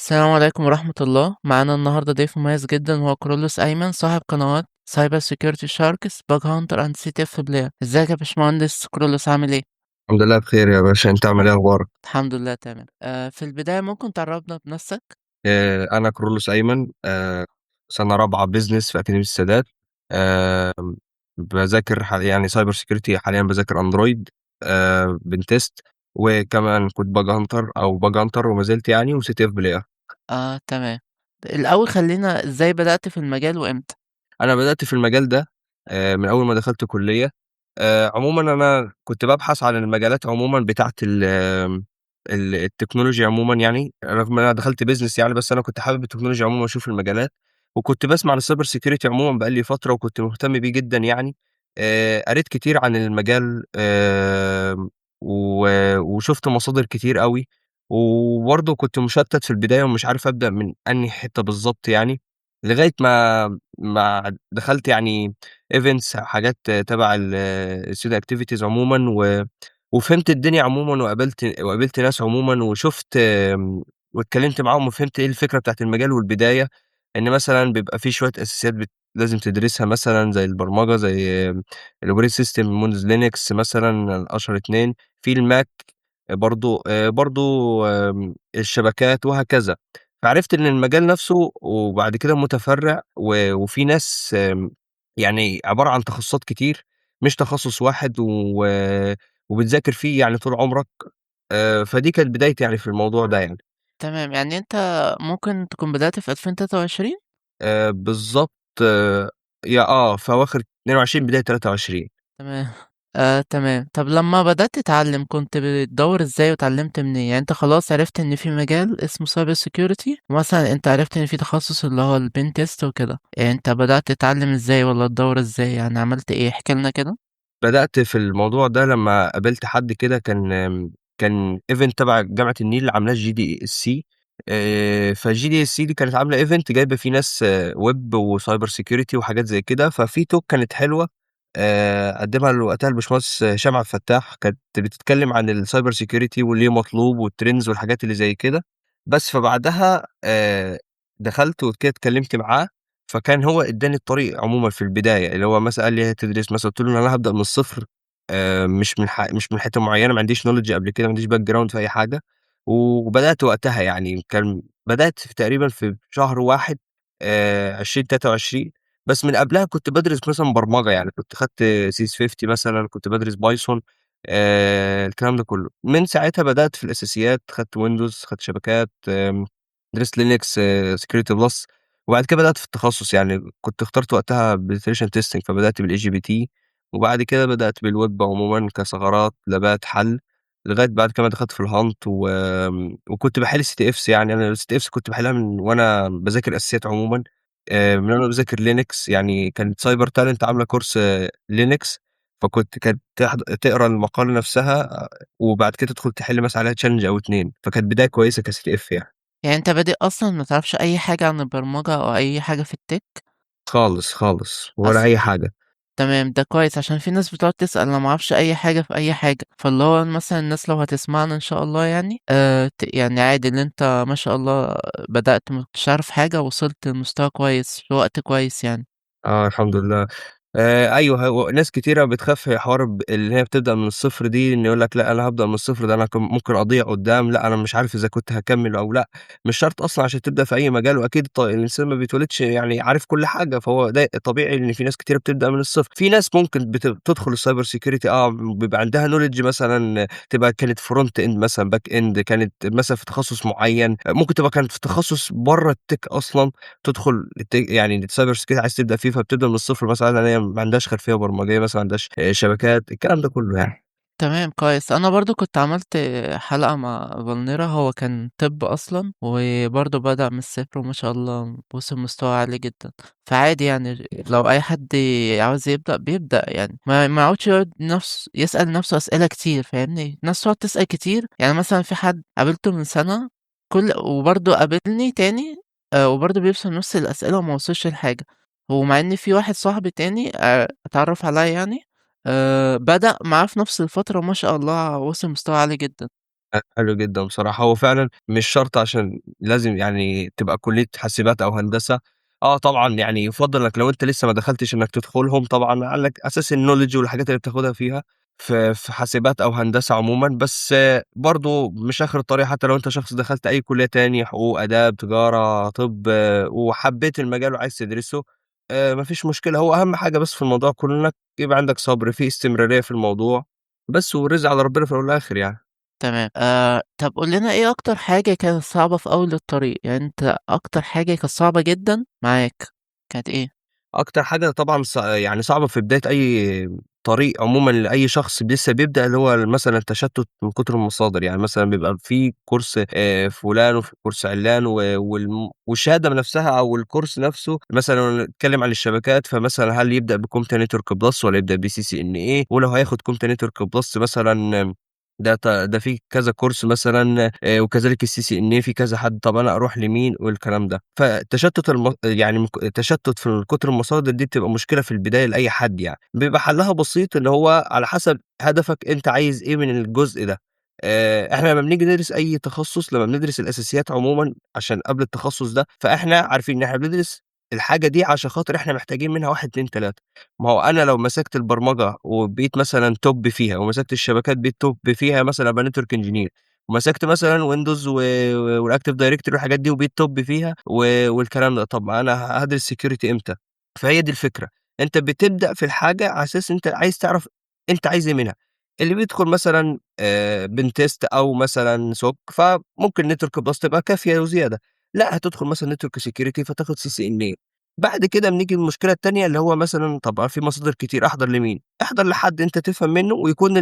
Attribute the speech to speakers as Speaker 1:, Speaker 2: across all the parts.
Speaker 1: السلام عليكم ورحمة الله. معانا النهاردة ضيف مميز جدا وهو كرولوس أيمن، صاحب قنوات سايبر سيكيورتي شاركس، باج هانتر أند سي تي اف بلاير. ازيك يا باشمهندس كرولوس، عامل ايه؟
Speaker 2: الحمد لله بخير يا باشا، انت عامل ايه؟ اخبارك؟
Speaker 1: الحمد لله تمام. في البداية ممكن تعرفنا بنفسك؟
Speaker 2: انا كرولوس ايمن، سنه رابعه بزنس في اكاديميه السادات. آه بذاكر يعني سايبر سيكيورتي، حاليا بذاكر اندرويد، بنتست، وكمان كنت باج هانتر وما زلت يعني، وسي تي اف بلاير.
Speaker 1: تمام. الأول خلينا، ازاي بدأت في المجال وامتى؟
Speaker 2: انا بدات في المجال ده من اول ما دخلت كليه. عموما انا كنت ببحث عن المجالات عموما بتاعه التكنولوجيا عموما، يعني رغم ان انا دخلت بيزنس يعني، بس انا كنت حابب التكنولوجيا عموما، اشوف المجالات. وكنت بسمع عن السايبر سيكيورتي عموما بقالي فتره، وكنت مهتم بيه جدا يعني. قريت كتير عن المجال، وشفت مصادر كتير قوي. وبرضه كنت مشتت في البدايه ومش عارف ابدا من انهي حته بالظبط يعني، لغايه ما دخلت يعني ايفنتس، حاجات تبع الستودنت اكتيفيتيز عموما، وفهمت الدنيا عموما، وقابلت ناس عموما، وشفت واتكلمت معاهم، وفهمت ايه الفكره بتاعت المجال والبدايه. ان مثلا بيبقى في شويه اساسيات لازم تدرسها، مثلا زي البرمجه، زي الاوبريت سيستم ويندوز لينكس مثلا، اشهر اتنين في الماك. برضو الشبكات وهكذا. فعرفت ان المجال نفسه وبعد كده متفرع، وفي ناس يعني عبارة عن تخصصات كتير، مش تخصص واحد، وبتذاكر فيه يعني طول عمرك. فدي كانت بدايتي يعني في الموضوع ده يعني.
Speaker 1: تمام، يعني انت ممكن تكون بدأت في 2023؟
Speaker 2: بالضبط. يا في أواخر 22 بداية 23.
Speaker 1: تمام. تمام. طب لمّا بدأت تتعلم كنت بتدوّر إزاي واتعلمت منين؟ يعني أنت خلاص عرفت إن في مجال اسمه cyber security، مثلًا أنت عرفت إن في تخصص اللي هو الpen test وكده، أنت بدأت تتعلم إزاي والّا تدوّر إزاي؟ يعني عملت إيه؟ احكِ لنا كده.
Speaker 2: بدأت في الموضوع ده لمّا قابلت حد كده، كان event تبع جامعة النيل عاملاه GDSC. فالGDSC دي كانت عاملة event جايبة فيه ناس web وcyber security وحاجات زي كده، ففي talk كانت حلوة. قدّمها وقتها الباشمهندس هشام عبد الفتاح، كانت بتتكلم عن الcyber security وليه مطلوب والtrends والحاجات اللي زي كده. بس فبعدها دخلت وكده اتكلمت معاه، فكان هو ادّاني الطريق عمومًا في البداية، اللي هو مثلًا قال لي: هتدرس مثلًا؟ قُلت له: إن أنا هابدأ من الصفر، مش من حتّة معيّنة، ما عنديش knowledge قبل كده، ما عنديش background في أي حاجة. وبدأت وقتها يعني، بدأت تقريبًا في شهر 1 2023. بس من قبلها كنت بادرس مثلًا برمجة، يعني كنت خدت CS50 مثلًا، كنت بادرس Python، الكلام ده كلّه. من ساعتها بدأت في الأساسيات، خدت Windows، خدت شبكات، درست Linux، Security Plus. وبعد كده بدأت في التخصُّص، يعني كنت اخترت وقتها penetration testing، فبدأت بالAGPT. وبعد كده بدأت بالweb عمومًا كثغرات، لابات، حَل، لغاية بعد كده ما دخلت في الhunt، وكنت باحل CTFs. يعني أنا الCTFs كنت باحلها من وأنا باذاكر أساسيات عمومًا، من وأنا باذاكر Linux. يعني كانت cyber talent عاملة كورس Linux، كانت تقرا المقالة نفسها، وبعد كده تدخل تحل مثلًا عليها challenge أو 2، فكانت بداية كويسة كCTF يعني.
Speaker 1: يعني أنت بادئ أصلًا ما تعرفش أي حاجة عن البرمجة أو أي حاجة في الtech؟
Speaker 2: خالص، خالص، ولا
Speaker 1: أصلًا.
Speaker 2: أي حاجة.
Speaker 1: تمام، ده كويس عشان في ناس بتقعد تسأل أنا ما اعرفش أي حاجة في أي حاجة، فاللي هو مثلًا الناس لو هتسمعنا إن شاء الله يعني يعني عادي اللي أنت ما شاء الله بدأت ما كنتش عارف حاجة وصلت لمستوى كويس في وقت كويس يعني.
Speaker 2: الحمد لله. أيوه، هو ناس كتيرة بتخاف حوار اللي هي بتبدأ من الصفر دي، إن يقول لك: لأ أنا هابدأ من الصفر، ده أنا ممكن أضيع قدّام، لأ أنا مش عارف إذا كنت هاكمّل أو لأ. مش شرط أصلًا عشان تبدأ في أي مجال، وأكيد الإنسان ما بيتولدش يعني عارف كل حاجة، فهو ده طبيعي إن في ناس كتيرة بتبدأ من الصفر. في ناس ممكن تدخل الcyber security، بيبقى عندها knowledge مثلًا، تبقى كانت front end مثلًا، back end، كانت مثلًا في تخصُّص معيّن، ممكن تبقى كانت في تخصُّص برّه الtech أصلًا، تدخل يعني الcyber security عايز تبدأ فيه، فبتبدأ من الصفر، مثلًا إن هي ما عندهاش خلفية برمجية، مثلًا ما عندهاش شبكات، الكلام ده كله يعني.
Speaker 1: تمام كويس. أنا برضه كنت عملت حلقة مع فالنيرا، هو كان طِب أصلًا وبرضه بدأ من الصفر وما شاء الله وصل لمستوى عالي جدًا، فعادي يعني لو أي حد عاوز يبدأ بيبدأ يعني، ما يقعدش يسأل نَفْسه أسئلة كتير فاهمني؟ الناس تقعد تسأل كتير، يعني مثلًا في حد قابلته من سَنة وبرضه قابلني تاني وبرضه بيسأل نَفْس الأسئلة وما وصلش لحاجة، ومع إن في واحد صاحبي تاني اتعرّف عليّا يعني بدأ معاه في نفس الفترة وما شاء الله وصل لمستوى عالي جدًا.
Speaker 2: حلو جدًا بصراحة، هو فعلًا مش شرط عشان لازم يعني تبقى كلية حاسبات أو هندسة، طبعًا يعني يُفضّل إنك لو أنت لسه ما دخلتش إنك تدخلهم طبعًا على أساس الknowledge والحاجات اللي بتاخدها فيها في حاسبات أو هندسة عمومًا، بس برضه مش آخر الطريق حتى لو أنت شخص دخلت أي كلية تاني حقوق، آداب، تجارة، طِب وحبيت المجال وعايز تدرسه، ما فيش مشكلة، هو أهم حاجة بس في الموضوع كلّه إنك يبقى عندك صبر، في استمرارية في الموضوع، بس والرزق على ربنا في الأول والآخر يعني.
Speaker 1: تمام. طب قُل لنا إيه أكتر حاجة كانت صعبة في أول الطريق؟ يعني أنت أكتر حاجة كانت صعبة جدًا معاك، كانت إيه؟
Speaker 2: أكتر حاجة طبعًا يعني صعبة في بداية أي طريق عمومًا لأي شخص لسه بيبدأ، اللي هو مثلًا التشتُّت من كتر المصادر، يعني مثلًا بيبقى في كورس فلان وفي كورس عِلّان والشهادة نفسها أو الكورس نفسه مثلًا لو نتكلم عن الشبكات، فمثلًا هل يبدأ بComptia Network Plus والّا يبدأ بCCNA ولو هياخد Comptia Network Plus مثلًا ده في كذا كورس مثلًا وكذلك الCCNA في كذا حد، طَب أنا أروح لمين والكلام ده. فتشتُّت يعني التشتُّت في كتر المصادر دي بتبقى مشكلة في البداية لأي حد يعني، بيبقى حلّها بسيط اللي هو على حسب هدفك أنت عايز إيه من الجزء ده. إحنا لمّا بنيجي ندرس أي تخصُّص، لمّا بندرس الأساسيات عمومًا عشان قبل التخصُّص ده، فإحنا عارفين إن إحنا بندرس الحاجة دي عشان خاطر إحنا محتاجين منها 1، 2، 3. ما هو أنا لو مسكت البرمجة وبقيت مثلًا توب فيها ومسكت الشبكات بقيت توب فيها مثلًا أبقى network engineer ومسكت مثلًا Windows والActive Directory والحاجات دي وبقيت توب فيها والكلام ده، طب ما أنا هادرس security إمتى؟ فهي دي الفكرة، أنت بتبدأ في الحاجة على أساس أنت عايز تعرف أنت عايز إيه منها، اللي بيدخل مثلًا pen test أو مثلًا SOC فممكن network plus تبقى كافية وزيادة، لأ هتدخل مثلًا network security فتاخد CCNA. بعد كده بنيجي للمشكلة التانية اللي هو مثلًا طب في مصادر كتير أحضر لمين؟ احضر لحد أنت تفهم منه ويكون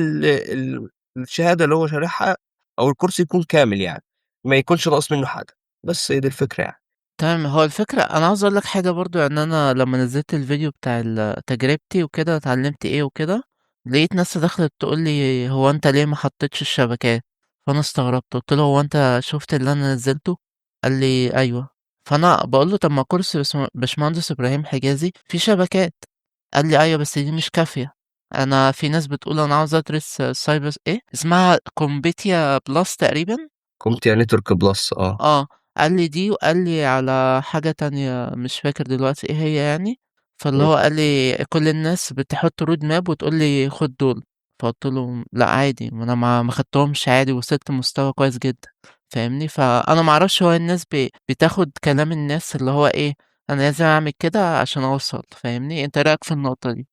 Speaker 2: الشهادة اللي هو شارحها أو الكورس يكون كامل يعني، ما يكونش ناقص منه حاجة، بس هي دي الفكرة يعني.
Speaker 1: تمام، هو الفكرة أنا عاوز أقول لك حاجة برضه، يعني أنا لمّا نزّلت الفيديو بتاع تجربتي وكده اتعلمت إيه وكده، لقيت ناس دخلت تقول لي: "هو أنت ليه ما حطيتش الشبكات؟" فأنا استغربت، قُلت له: "هو أنت شُفت اللي أنا نزّلته؟" قال لي: "أيوه." فأنا باقول له: "طب ما كورس باشمهندس إبراهيم حجازي فيه شبكات." قال لي: "أيوه بس دي مش كافية، أنا في ناس بتقول أنا عاوزة أدرس إيه اسمها كومبيتيا بلس تقريبًا."
Speaker 2: CompTIA Network Plus
Speaker 1: آه، قال لي دي وقال لي على حاجة تانية مش فاكر دلوقتي إيه هي يعني، فاللي
Speaker 2: إمم.
Speaker 1: هو قال لي كل الناس بتحط road map وتقول لي خُد دول، فقُلت له: "لأ عادي، ما أنا ما خدتهمش عادي وصلت لمستوى كويس جدًا." فاهمني؟ فأنا ما أعرفش هو الناس بتاخد كلام الناس اللي هو إيه، أنا لازم أعمل كده عشان أوصل، فاهمني؟ أنت إيه رأيك في النقطة دي؟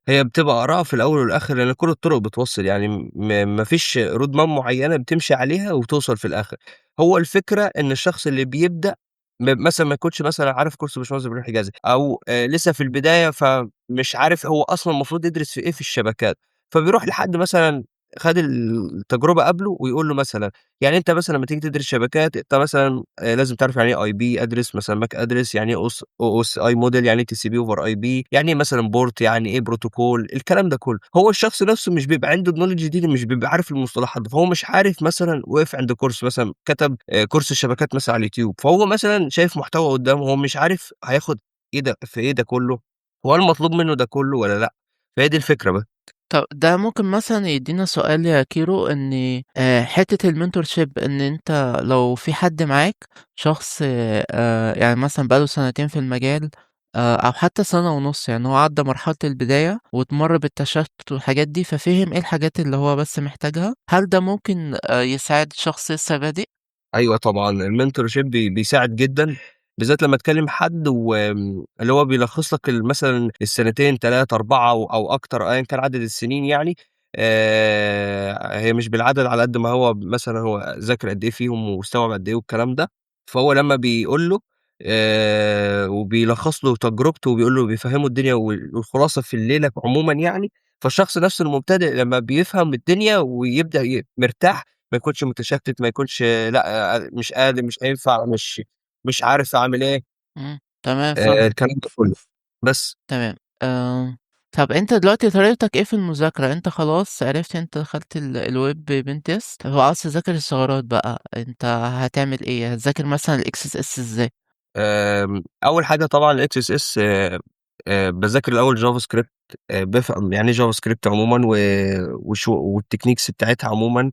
Speaker 2: هي بتبقى آراء في الأول والآخر، لأن كل الطرق بتوصّل، يعني ما فيش road map معيّنة بتمشي عليها وتوصل في الآخر. هو الفكرة إن الشخص اللي بيبدأ مثلًا ما يكونش مثلًا عارف كورس باشمهندس إبراهيم حجازي أو لسه في البداية، فمش عارف هو أصلًا المفروض يدرس في إيه في الشبكات، فبيروح لحد مثلًا خَد التجربة قبله ويقول له مثلًا يعني أنت مثلًا لمّا تيجي تدرس شبكات، أنت مثلًا لازم تعرف يعني إيه IP address مثلًا MAC address، يعني إيه OSI model، يعني إيه TCP over IP، يعني إيه مثلًا port، يعني إيه protocol، الكلام ده كله. هو الشخص نفسه مش بيبقى عنده الknowledge دي، مش بيبقى عارف المصطلحات دي، فهو مش عارف مثلًا وقف عند كورس مثلًا كتب كورس الشبكات مثلًا على اليوتيوب، فهو مثلًا شايف محتوى قدامه، هو مش عارف هياخد إيه ده في إيه ده كله، هو هل مطلوب منه ده كله والّا لأ؟ فهي دي الفكرة بس.
Speaker 1: طب ده ممكن مثلًا يدّينا سؤال يا كيرو إن حتّة الmentorship إن أنت لو في حد معاك شخص يعني مثلًا بقى له سنتين في المجال أو حتى سنة ونُص، يعني هو عدّى مرحلة البداية واتمَر بالتشتُّت والحاجات دي، ففِهِم إيه الحاجات اللي هو بس محتاجها، هل ده ممكن يساعد شخص لسه بادئ؟
Speaker 2: أيوه طبعًا الmentorship بيساعد جدًا، بالذات لمّا تكلم حد اللي هو بيلخّص لك مثلًا السنتين 3، 4 أو أكتر أيًا كان عدد السنين يعني، هي مش بالعدد على قد ما هو مثلًا هو ذاكر قد إيه فيهم واستوعب قد إيه والكلام ده، فهو لمّا بيقول له وبيلخّص له تجربته وبيقول له بيفهّمه الدنيا والخلاصة في الليلة عمومًا يعني، فالشخص نفسه المبتدئ لمّا بيفهم الدنيا ويبدأ مرتاح، ما يكونش متشتت، ما يكونش لأ مش قادر، مش هينفع، مش عارف أعمل إيه،
Speaker 1: تمام فاهمك.
Speaker 2: الكلام ده كله. بس.
Speaker 1: تمام. طَب أنت دلوقتي طريقتك إيه في المذاكرة؟ أنت خلاص عرفت أنت دخلت الweb Pentest، طب لو عاوز تذاكر الثغرات بقى، أنت هتعمل إيه؟ هتذاكر مثلًا الXSS إزاي؟
Speaker 2: أول حاجة طبعًا الXSS باذاكر الاول جافا سكريبت، بفهم يعني ايه جافا سكريبت عموما والتكنيكس بتاعتها عموما.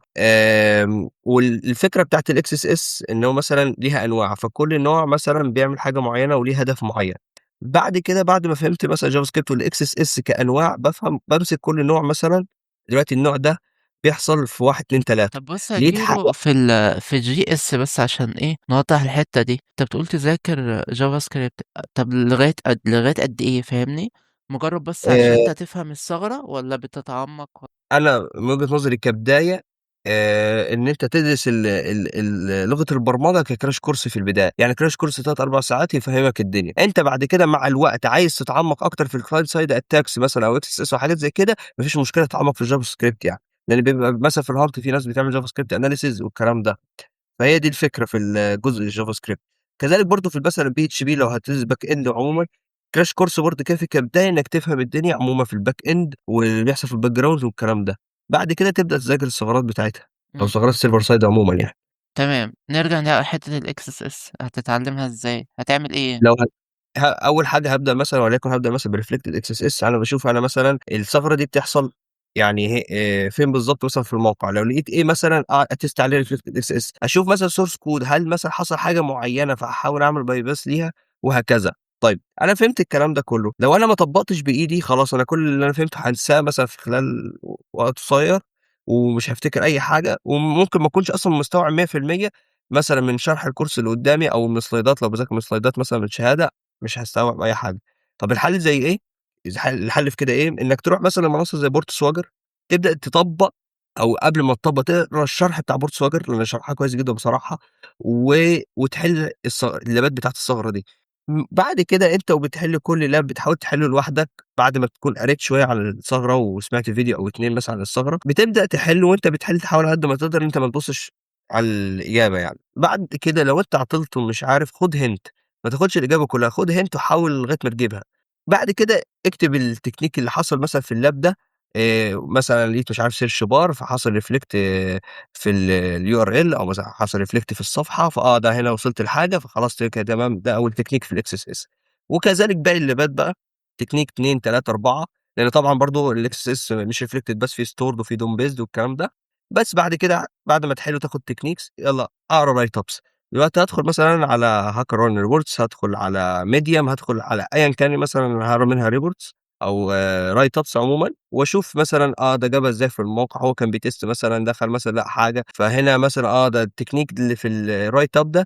Speaker 2: والفكره بتاعت الاكس اس اس ان هو مثلا ليها انواع، فكل نوع مثلا بيعمل حاجه معينه وليه هدف معين. بعد كده بعد ما فهمت مثلا جافا سكريبت والاكس اس اس كانواع، بفهم بمسك كل نوع مثلا. دلوقتي النوع ده بيحصل في واحد اتنين تلاته،
Speaker 1: طب بص يا
Speaker 2: ليه
Speaker 1: كيرو،
Speaker 2: اتحقق.
Speaker 1: في الجي اس، بس عشان ايه نوضح الحتة دي، انت بتقول تذاكر جافا سكريبت. طب لغاية قد ايه، فاهمني؟ مجرد بس عشان انت تفهم الثغرة، ولا بتتعمق؟
Speaker 2: أنا من وجهة نظري كبداية، إن أنت تدرس لغة البرمجة كcrash course في البداية، يعني crash course 3، 4 ساعات يفهمك الدنيا. أنت بعد كده مع الوقت عايز تتعمق أكتر في الclient side attacks مثلًا أو XSS وحاجات زي كده، ما فيش مشكلة تتعمق في الJavaScript يعني، لأن بيبقى مثلًا في الهارد في ناس بتعمل JavaScript analysis والكلام ده. فهي دي الفكرة في جزء الجافا سكريبت. كذلك برضه في مثلًا PHP لو هتدرس باك إند عمومًا، crash course برضه كافي كبداية إنك تفهم الدنيا عمومًا في الباك إند واللي بيحصل في الback ground والكلام ده. بعد كده تبدأ تذاكر الثغرات بتاعتها أو
Speaker 1: مم.
Speaker 2: ثغرات الserver side عمومًا يعني.
Speaker 1: تمام، نرجع لحتة ال XSS، هتتعلمها ازاي؟ هتعمل ايه؟
Speaker 2: لو أول حاجة هابدأ مثلًا وليكن هابدأ مثلًا بreflected XSS. أنا باشوف أنا مثلًا الثغرة دي بتحصل يعني فين بالضبط مثلًا في الموقع. لو لقيت إيه مثلًا أtest عليه reflected XSS، أشوف مثلًا source code هل مثلًا حصل حاجة معيّنة فهاحاول أعمل bypass ليها وهكذا. طيب أنا فهمت الكلام ده كلّه، لو أنا ما طبّقتش بإيدي خلاص أنا كل اللي أنا فهمته هانساه مثلًا في خلال وقت قصيّر، ومش هافتكر أي حاجة، وممكن ما أكونش أصلًا مستوعب 100% مثلًا من شرح الكورس اللي قدّامي أو من السلايدات لو باذاكر من السلايدات مثلًا من شهادة، مش هاستوعب أي حاجة. طب الحل زي إيه؟ الحل في كده إيه، إنك تروح مثلًا منصة زي بورتسواجر، تبدأ تطبّق أو قبل ما تطبّق تقرا الشرح بتاع بورتسواجر لأن شرحها كويس جدًا بصراحة، وتحل اللابات بتاعة الثغرة دي. بعد كده أنت وبتحل كل لاب بتحاول تحله لوحدك، بعد ما تكون قريت شوية عن الثغرة وسمعت فيديو أو 2 مثلًا عن الثغرة، بتبدأ تحل وأنت بتحل تحاول على قد ما تقدر إن أنت ما تبُصّش على الإجابة يعني. بعد كده لو أنت عطلت ومش عارف خُد hint، ما تاخدش الإجابة كلّها، خُد hint وحاول لغاية ما تجيبها. بعد كده اكتب التكنيك اللي حصل مثلًا في اللاب ده، مثلًا لقيت مش عارف search bar فحصل reflect في الURL أو مثلًا حصل reflect في الصفحة، ده هنا وصلت لحاجة فخلاص كده تمام. ده أول تكنيك في الXSS. وكذلك باقي اللابات بقى، تكنيك 2، 3، 4، لإن طبعًا برضه الXSS مش reflected بس في stored وفي DOM based والكلام ده. بس بعد كده بعد ما تحل وتاخد techniques يالّا أقرا write ups. دلوقتي هادخل مثلًا على HackerOne reports، هادخل على Medium، هادخل على أيًا كان مثلًا هاقرا منها reports أو write ups عمومًا، واشوف مثلًا ده جابها إزاي في الموقع. هو كان بيtest مثلًا دخل مثلًا لقى حاجة، فهنا مثلًا ده التكنيك اللي في الwrite up ده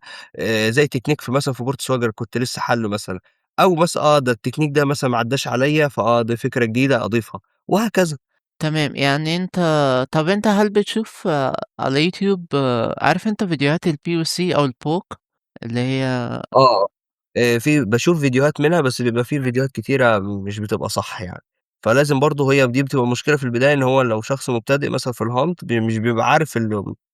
Speaker 2: زي تكنيك في مثلًا في Portswagger كنت لسه حالّه مثلًا، أو مثلًا ده التكنيك ده مثلًا ما عدّاش عليَّ دي فكرة جديدة أضيفها، وهكذا.
Speaker 1: تمام، يعني طب انت هل بتشوف على يوتيوب، عارف انت فيديوهات ال POC او البوك، اللي هي
Speaker 2: آه. في باشوف فيديوهات منها، بس بيبقى في فيديوهات كتيرة مش بتبقى صح يعني. فلازم برضه هي دي بتبقى مشكلة في البداية، إن هو لو شخص مبتدئ مثلًا في الhunt مش بيبقى عارف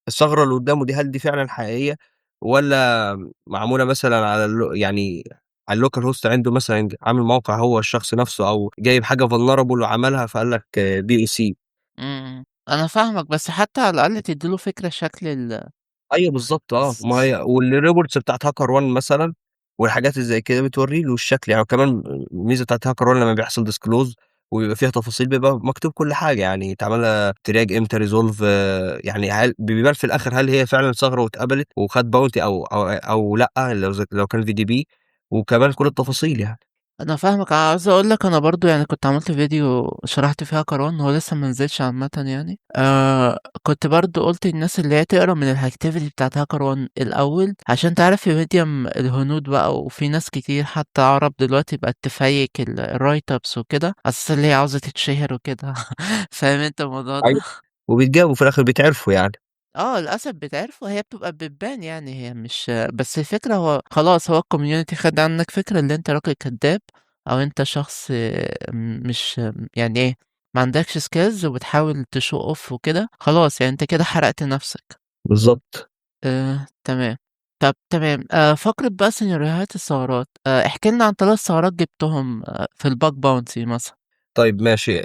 Speaker 2: الثغرة اللي قدّامه دي هل دي فعلًا حقيقية والّا معمولة مثلًا على يعني على الlocal host عنده مثلًا عامل موقع هو الشخص نفسه أو جايب حاجة vulnerable وعملها فقال لك DOC.
Speaker 1: انا فاهمك، بس حتى على الاقل تديله فكرة شكل
Speaker 2: أيوه بالضبط ما هي والreports بتاعة HackerOne مثلًا والحاجات اللي زي كده بتورّي له الشكل يعني. وكمان الميزة بتاعة HackerOne لمّا بيحصل disclose وبيبقى فيها تفاصيل بيبقى مكتوب كل حاجة، يعني اتعمل لها تراج إمتى resolve، يعني هل بيبان في الآخر هل هي فعلًا ثغرة واتقبلت وخد bounty أو لأ، لو كان VDP، وكمان كل التفاصيل يعني.
Speaker 1: انا فاهمك. عاوز اقول لك، انا برضو يعني كنت عملت فيديو شرحت فيها قرآن، هو لسه ما نزلش عامه يعني. كنت برضو قلت للناس اللي هي تقرا من الاكتيفيتي بتاعت هاكر وان الاول، عشان تعرف في ميديم الهنود بقى، وفي ناس كتير حتى عرب دلوقتي بقت تفيك الرايت ابس وكده، اساس اللي هي عاوزه تتشهر وكده. فاهم انت الموضوع ده؟
Speaker 2: أيوه. وبيتجابوا في الآخر بيتعرفوا يعني.
Speaker 1: للأسف بتعرف، وهي بتبقى بتبان يعني، هي مش بس الفكرة، هو خلاص هو الcommunity خَد عنك فكرة اللي أنت راجل كدّاب، أو أنت شخص مش يعني إيه، ما عندكش skills وبتحاول تshow off وكده، خلاص يعني أنت كده حرقت نَفْسك.
Speaker 2: بالضبط.
Speaker 1: تمام. طَب تمام، فقرة بقى سيناريوهات الثغرات، احكِ لنا عن 3 ثغرات جِبتهم في الbug bounty مثلًا.
Speaker 2: طيب ماشي.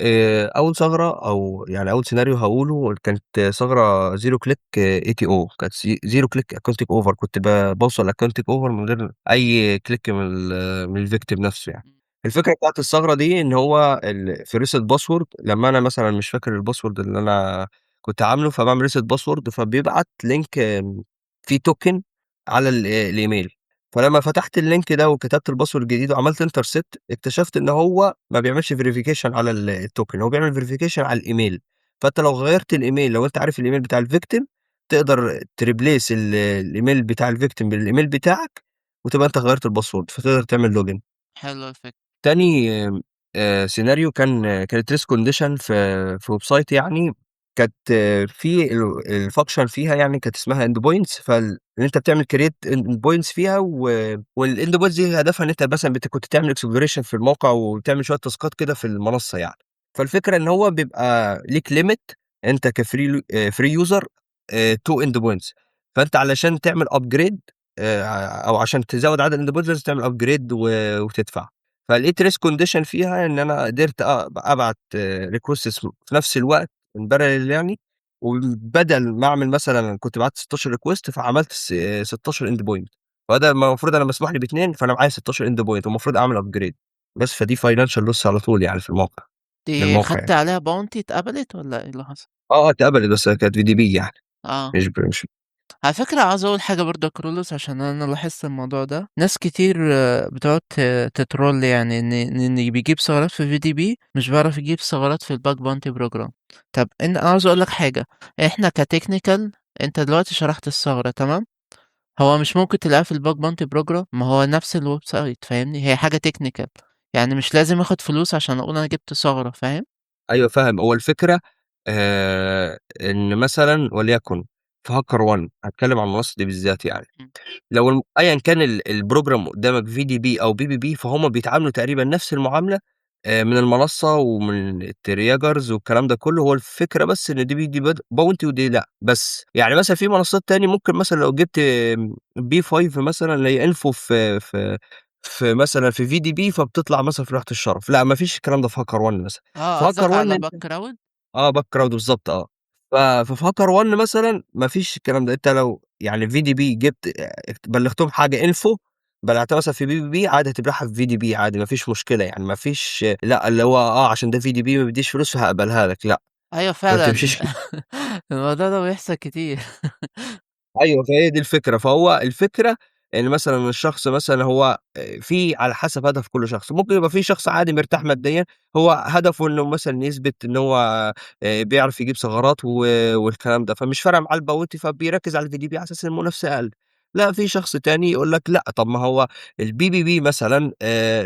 Speaker 2: أول ثغرة أو يعني أول سيناريو هاقوله كانت ثغرة zero click ATO، كانت zero click accounting over. كنت باوصل accounting over من غير أي click من الvictim نفسه يعني. الفكرة بتاعة الثغرة دي إن هو في reset password لمّا أنا مثلًا مش فاكر الpassword اللي أنا كنت عامله، فباعمل reset password فبيبعت link فيه token على الإيميل، فلمّا فتحت الlink ده وكتبت الpassword الجديد وعملت enter set اكتشفت إن هو ما بيعملش verification على الtoken، هو بيعمل verification على الإيميل، فأنت لو غيّرت الإيميل لو أنت عارف الإيميل بتاع الvictim تقدر تreplace الإيميل بتاع الvictim بالإيميل بتاعك، وتبقى أنت غيّرت الpassword فتقدر تعمل login.
Speaker 1: حلوة الفكرة.
Speaker 2: تاني سيناريو كانت risk condition في ويب سايت يعني، كانت في الfunction فيها يعني كانت اسمها endpoints إن أنت بتعمل create endpoints فيها والendpoints دي هدفها إن أنت مثلًا كنت تعمل exploration في الموقع وتعمل شوية تاسكات كده في المنصة يعني. فالفكرة إن هو بيبقى ليك limit أنت free user 2 endpoints فأنت علشان تعمل upgrade أو عشان تزوّد عدد الendpoints لازم تعمل upgrade وتدفع. فلقيت risk condition فيها إن أنا قدرت أبعت requests في نفس الوقت in parallel يعني، وبدل ما أعمل مثلًا كنت بعتّ 16 request فعملت 16 end point فبدل ما المفروض أنا مسموح لي ب2 فأنا معايا 16 end point والمفروض أعمل upgrade بس، فدي financial loss على طول يعني في الموقع
Speaker 1: دي
Speaker 2: للموقع
Speaker 1: خدت
Speaker 2: يعني.
Speaker 1: عليها bounty اتقبلت والّا إيه اللي حصل؟
Speaker 2: اتقبلت بس كانت VDB يعني
Speaker 1: آه.
Speaker 2: مش
Speaker 1: على فكرة عاوز أقول حاجة برضه يا كرولوس عشان أنا لاحظت الموضوع ده، ناس كتير بتقعد تترول يعني إن اللي بيجيب ثغرات في VDB مش بيعرف يجيب ثغرات في الBug Bounty Program. طب أنا عاوز أقول لك حاجة، إحنا كtechnical أنت دلوقتي شرحت الثغرة تمام؟ هو مش ممكن تلاقيها في الBug Bounty Program ما هو نفس الويب سايت فاهمني؟ هي حاجة technical يعني مش لازم آخد فلوس عشان أقول أنا جبت ثغرة فاهم؟
Speaker 2: أيوه فاهم، هو الفكرة إن مثلًا وليكن في HackerOne هاتكلم عن المنصة دي بالذات يعني.
Speaker 1: إمم.
Speaker 2: لو أيًا كان الprogram قدّامك VDB أو BBB فهُم بيتعاملوا تقريبًا نفس المعاملة من المنصة ومن الtriggers والكلام ده كلّه، هو الفكرة بس إن دي بيدّي bounty ودي لأ، بس. يعني مثلًا في منصات تاني ممكن مثلًا لو جِبت B5 مثلًا اللي هي info في مثلًا في VDB فبتطلع مثلًا في لوحة الشرف، لأ ما فيش الكلام ده في HackerOne مثلًا. في
Speaker 1: قصدك
Speaker 2: HackerOne
Speaker 1: على
Speaker 2: أنت
Speaker 1: background؟
Speaker 2: background بالضبط ففي HackerOne مثلًا ما فيش الكلام ده، أنت لو يعني VDB جِبت بلّغتهم حاجة info بلّغتها مثلًا في BBB عادي هتبلعها في VDB عادي ما فيش مشكلة يعني ما فيش لأ، اللي هو عشان ده VDB ما بيدّيش فلوس فهاقبلها لك لأ،
Speaker 1: أيوه
Speaker 2: ما
Speaker 1: فعلًا
Speaker 2: بتمشيش كده.
Speaker 1: الموضوع ده بيحصل كتير.
Speaker 2: أيوه، فهي دي الفكرة، فهو الفكرة إن مثلًا الشخص مثلًا هو في على حسب هدف كل شخص، ممكن يبقى في شخص عادي مرتاح ماديًا، هو هدفه إنه مثلًا يثبت إن هو بيعرف يجيب ثغرات والكلام ده، فمش فارقة معاه الbounty فبيركّز على الVDB على أساس المنافسة أقل. لأ، في شخص تاني يقول لك لأ، طب ما هو الBBB مثلًا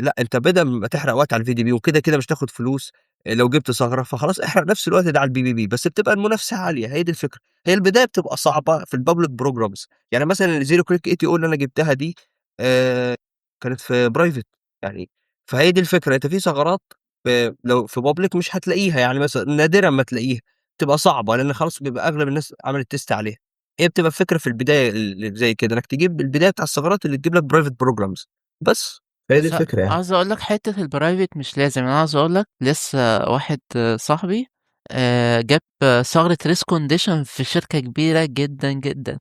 Speaker 2: لأ، أنت بدل ما تحرق وقت على الVDB وكده، كده مش هتاخد فلوس لو جبت ثغرة، فخلاص احرق نفس الوقت ده على الBBB، بس بتبقى المنافسة عالية، هي دي الفكرة. هي البداية بتبقى صعبة في الpublic programs يعني مثلًا الzero click ATO اللي أنا جبتها دي آآ كانت في private يعني، فهي دي الفكرة، أنت في ثغرات لو في public مش هتلاقيها، يعني مثلًا نادرًا ما تلاقيها، بتبقى صعبة لأن خلاص بيبقى أغلب الناس عملت test عليها، هي بتبقى الفكرة في البداية اللي زي كده، إنك تجيب البداية بتاع الثغرات اللي تجيب لك private programs بس، فهي دي
Speaker 1: بس
Speaker 2: الفكرة يعني.
Speaker 1: عاوز أقول لك حتّة الprivate مش لازم، أنا عاوز أقول لك لسه واحد صاحبي جاب ثغرة risk condition في شركة كبيرة جدًا، جدًا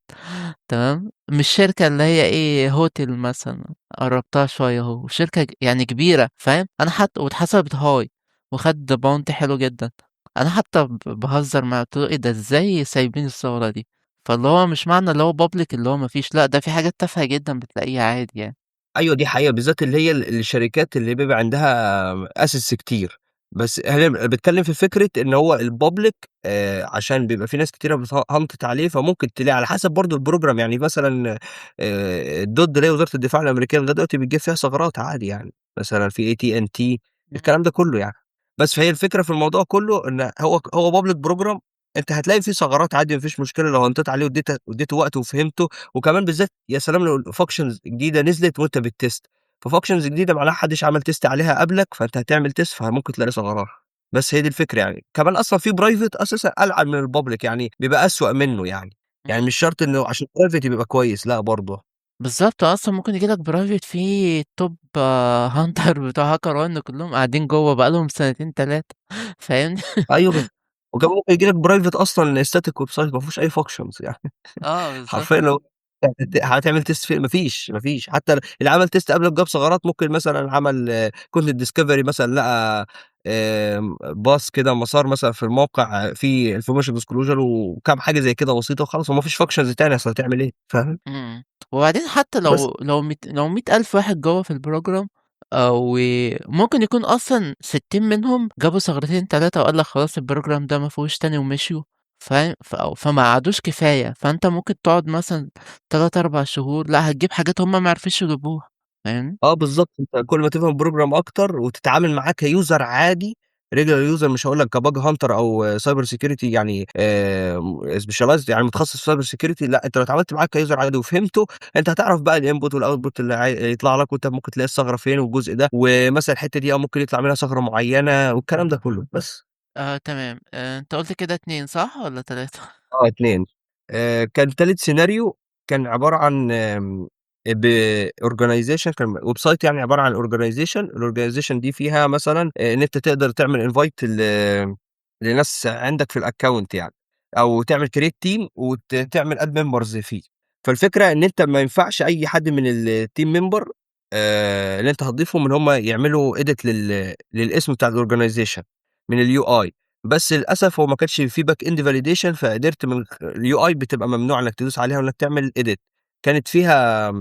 Speaker 1: تمام، مش شركة اللي هي إيه hotel مثلًا، قرّبتها شوية أهو، شركة يعني كبيرة فاهم، أنا حتى واتحسبت high وخَد bounty حلو جدًا، أنا حتى باهزر معاه قُلت له: "إيه ده إزاي سايبين الثغرة دي؟" فاللي هو مش معنى اللي هو public اللي هو ما فيش، لأ ده في حاجات تافهة جدًا بتلاقيها عادي يعني.
Speaker 2: أيوه دي حقيقة، بالذات اللي هي الشركات اللي بيبقى عندها assets كتير، بس أنا باتكلّم في فكرة إن هو الpublic عشان بيبقى في ناس كتيرة هَمْطِت عليه، فممكن تلاقي على حسب برضه الprogram يعني مثلًا الDoD اللي هي وزارة الدفاع الأمريكية لغاية دلوقتي بتجيب فيها ثغرات عادي يعني، مثلًا في AT&T
Speaker 1: إمم.
Speaker 2: الكلام ده كلّه يعني، بس فهي الفكرة في الموضوع كلّه إن هو public program أنت هتلاقي فيه ثغرات عادي ما فيش مشكلة لو هنطيت عليه واديته وقت وفهمته وكمان بالذات يا سلام لو functions جديدة نزلت وأنت بتtest، فfunctions جديدة معناها ما حدش عمل test عليها قبلك، فأنت هتعمل test فممكن تلاقي ثغرات، بس هي دي الفكرة يعني. كمان أصلًا في private أساسًا ألعن من الpublic يعني بيبقى أسوأ منه يعني، يعني
Speaker 1: إمم.
Speaker 2: مش شرط إنه عشان private يبقى كويس، لأ برضه.
Speaker 1: بالضبط، أصلًا ممكن ييجي لك private فيه الtop hunter بتوع HackerOne كلّهم قاعدين جوّه بقى لهم سنتين 3 فاهمني؟
Speaker 2: أيوه وكمان ممكن ييجي لك private أصلًا static website ما فيهوش أي functions يعني
Speaker 1: آه بالضبط.
Speaker 2: حرفيًا هتعمل تيست فين؟ ما فيش حتى اللي عمل تيست قبل جاب ثغرات، ممكن مثلا عمل كونتنت ديسكفري مثلا، لقى باص كده مسار مثلا في الموقع فيه انفورميشن ديسكلوجر وكام حاجه زي كده بسيطه وخلاص، وما فيش فانكشنز تاني، اصل هتعمل ايه؟ فاهم؟
Speaker 1: إمم. وبعدين حتى
Speaker 2: بس
Speaker 1: لو 100,000 واحد جوّه في الprogram، وممكن يكون أصلًا 60 منهم جابوا ثغرتين 3 وقال لك خلاص الprogram ده ما فيهوش تاني ومشيوا، فاهم؟ فما عادوش كفاية، فأنت ممكن تقعد مثلًا 3، 4 شهور، لأ هتجيب حاجات هُم ما عرفوش يجيبوها، فاهمني؟
Speaker 2: بالضبط، أنت كل ما تفهم الprogram أكتر وتتعامل معاه كuser عادي regular user، مش هاقول لك كbug hunter أو cyber security يعني specialized يعني متخصص في cyber security، لأ أنت لو اتعاملت معاه كuser عادي وفهمته، أنت هتعرف بقى الinput والoutput اللي يطلع لك، وأنت ممكن تلاقي الثغرة فين والجزء ده، ومثلًا الحتة دي ممكن يطلع منها ثغرة معينة والكلام ده كله، بس.
Speaker 1: تمام. أنت قُلت كده 2 صح والّا 3؟
Speaker 2: 2. كان تالت سيناريو كان عبارة عن بorganization، كان website يعني عبارة عن organization، الorganization دي فيها مثلًا إن أنت تقدر تعمل invite لناس عندك في الaccount يعني، أو تعمل create team تعمل add members فيه. فالفكرة إن أنت ما ينفعش أي حد من الteam member اللي أنت هتضيفهم إن هم يعملوا edit للاسم بتاع الorganization من الUI. بس للأسف هو ما كانش في back end validation، فقدرت من الUI بتبقى ممنوع إنك تدوس عليها وإنك تعمل edit، كانت فيها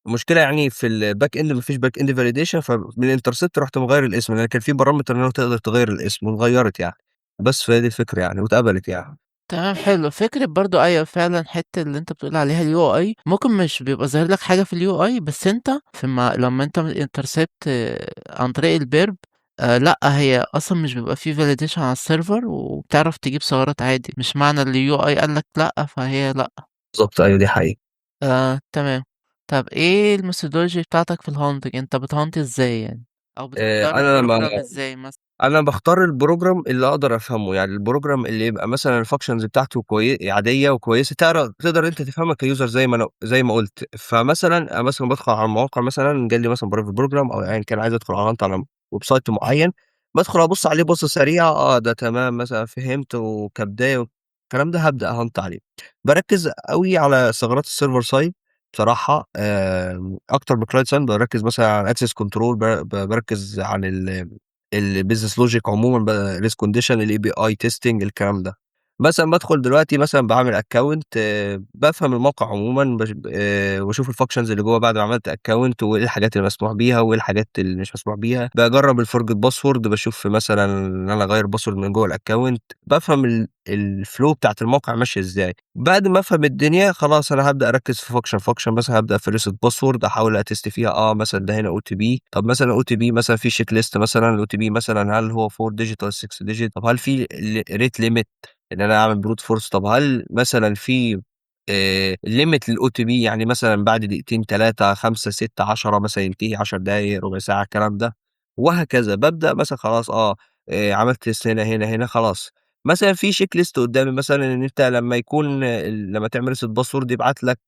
Speaker 2: مشكلة يعني في الback end، ما فيش back end validation، فمن الintercept رُحت مغيّر الاسم، لإن كان في parameter إن هو تقدر تغيّر الاسم واتغيّرت يعني، بس فهي دي الفكرة يعني واتقبلت يعني.
Speaker 1: تمام حلو. فكرة برضه أيوه فعلًا الحتّة اللي أنت بتقول عليها الUI ممكن مش بيبقى ظاهر لك حاجة في الUI، بس أنت لمّا أنت intercept عن طريق الBerb، لأ هي أصلًا مش بيبقى في validation على السيرفر وبتعرف تجيب ثغرات عادي، مش معنى الUI قال لك لأ فهي لأ.
Speaker 2: بالضبط أيوه، دي حقيقة.
Speaker 1: تمام. طب إيه الmethodology بتاعتك في الhunting؟ أنت بتhunt إزاي يعني؟ أو بتختار
Speaker 2: أنا لمّا
Speaker 1: الprogram إزاي مثلًا؟
Speaker 2: أنا باختار الprogram اللي أقدر أفهمه، يعني الprogram اللي يبقى مثلًا الfunctions بتاعته عادية وكويسة، تقدر أنت تفهمها كuser زي ما قُلت. فمثلًا أنا مثلًا بادخل على المواقع، مثلًا جه لي مثلًا private program أو أيًا كان، عايز أدخل أhunt على website معيّن، بادخل أبُص عليه بصّة سريعة، ده تمام مثلًا فهمت وكبداية والكلام ده، هابدأ أhunt عليه. باركّز أوي على ثغرات الserver side بصراحة، أكتر من client side، باركّز مثلًا على access control، باركّز عن الbusiness logic عمومًا بقى، risk condition، الAPI testing، الكلام ده. مثلًا بادخل دلوقتي مثلًا باعمل account، بافهم الموقع عمومًا، واشوف الfunctions اللي جوّه بعد ما عملت account، وإيه الحاجات اللي مسموح بيها وإيه الحاجات اللي مش مسموح بيها. باجرّب الforget password، باشوف مثلًا إن أنا أغيّر password من جوّه الaccount. بافهم الflow بتاعة الموقع ماشية إزاي. بعد ما أفهم الدنيا خلاص، أنا هابدأ أركّز في function مثلًا، هابدأ في reset password، أحاول أtest فيها، مثلًا ده هنا OTP، طب مثلًا OTP مثلًا في check list مثلًا، الOTP مثلًا هل هو 4 digit والّا 6 digit، طب هل في rate limit إن أنا أعمل brute force، طب هل مثلًا في limit للOTP، يعني مثلًا بعد دقيقتين، 3، 5، 6، 10 مثلًا ينتهي، 10 دقايق، ربع ساعة، الكلام ده، وهكذا. بابدأ مثلًا خلاص، عملت test هنا، هنا، هنا، خلاص. مثلًا في check list قدّامي مثلًا إن أنت لمّا تعمل reset password يبعت لك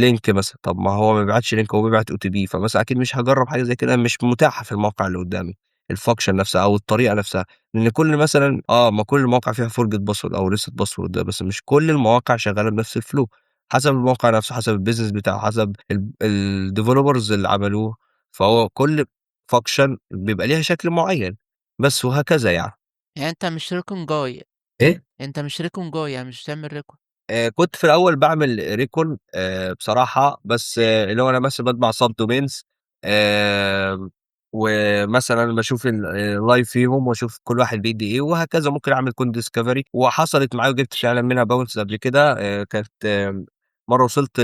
Speaker 2: link مثلًا، طب ما هو ما بيبعتش link، هو بيبعت OTP، فمثلًا أكيد مش هاجرّب حاجة زي كده مش متاحة في الموقع اللي قدّامي، الfunction نفسها أو الطريقة نفسها، لإن كل مثلًا ما كل المواقع فيها forget password أو reset password ده، بس مش كل المواقع شغالة بنفس الflow، حسب الموقع نفسه، حسب الbusiness بتاعه، حسب الdevelopers اللي عملوه، فهو كل function بيبقى ليها شكل معيّن، بس وهكذا يعني.
Speaker 1: يعني أنت مش recon guy،
Speaker 2: إيه؟
Speaker 1: أنت مش recon guy يعني مش بتعمل recon.
Speaker 2: كنت في الأول باعمل recon بصراحة، بس اللي هو أنا مثلًا باطبع subdomains، آمم، ومثلًا باشوف الlive فيهم واشوف كل واحد بيدّي إيه وهكذا، ممكن أعمل code discovery، وحصلت معايا وجِبت فعلًا منها bounce قبل كده. كانت مرّة وصلت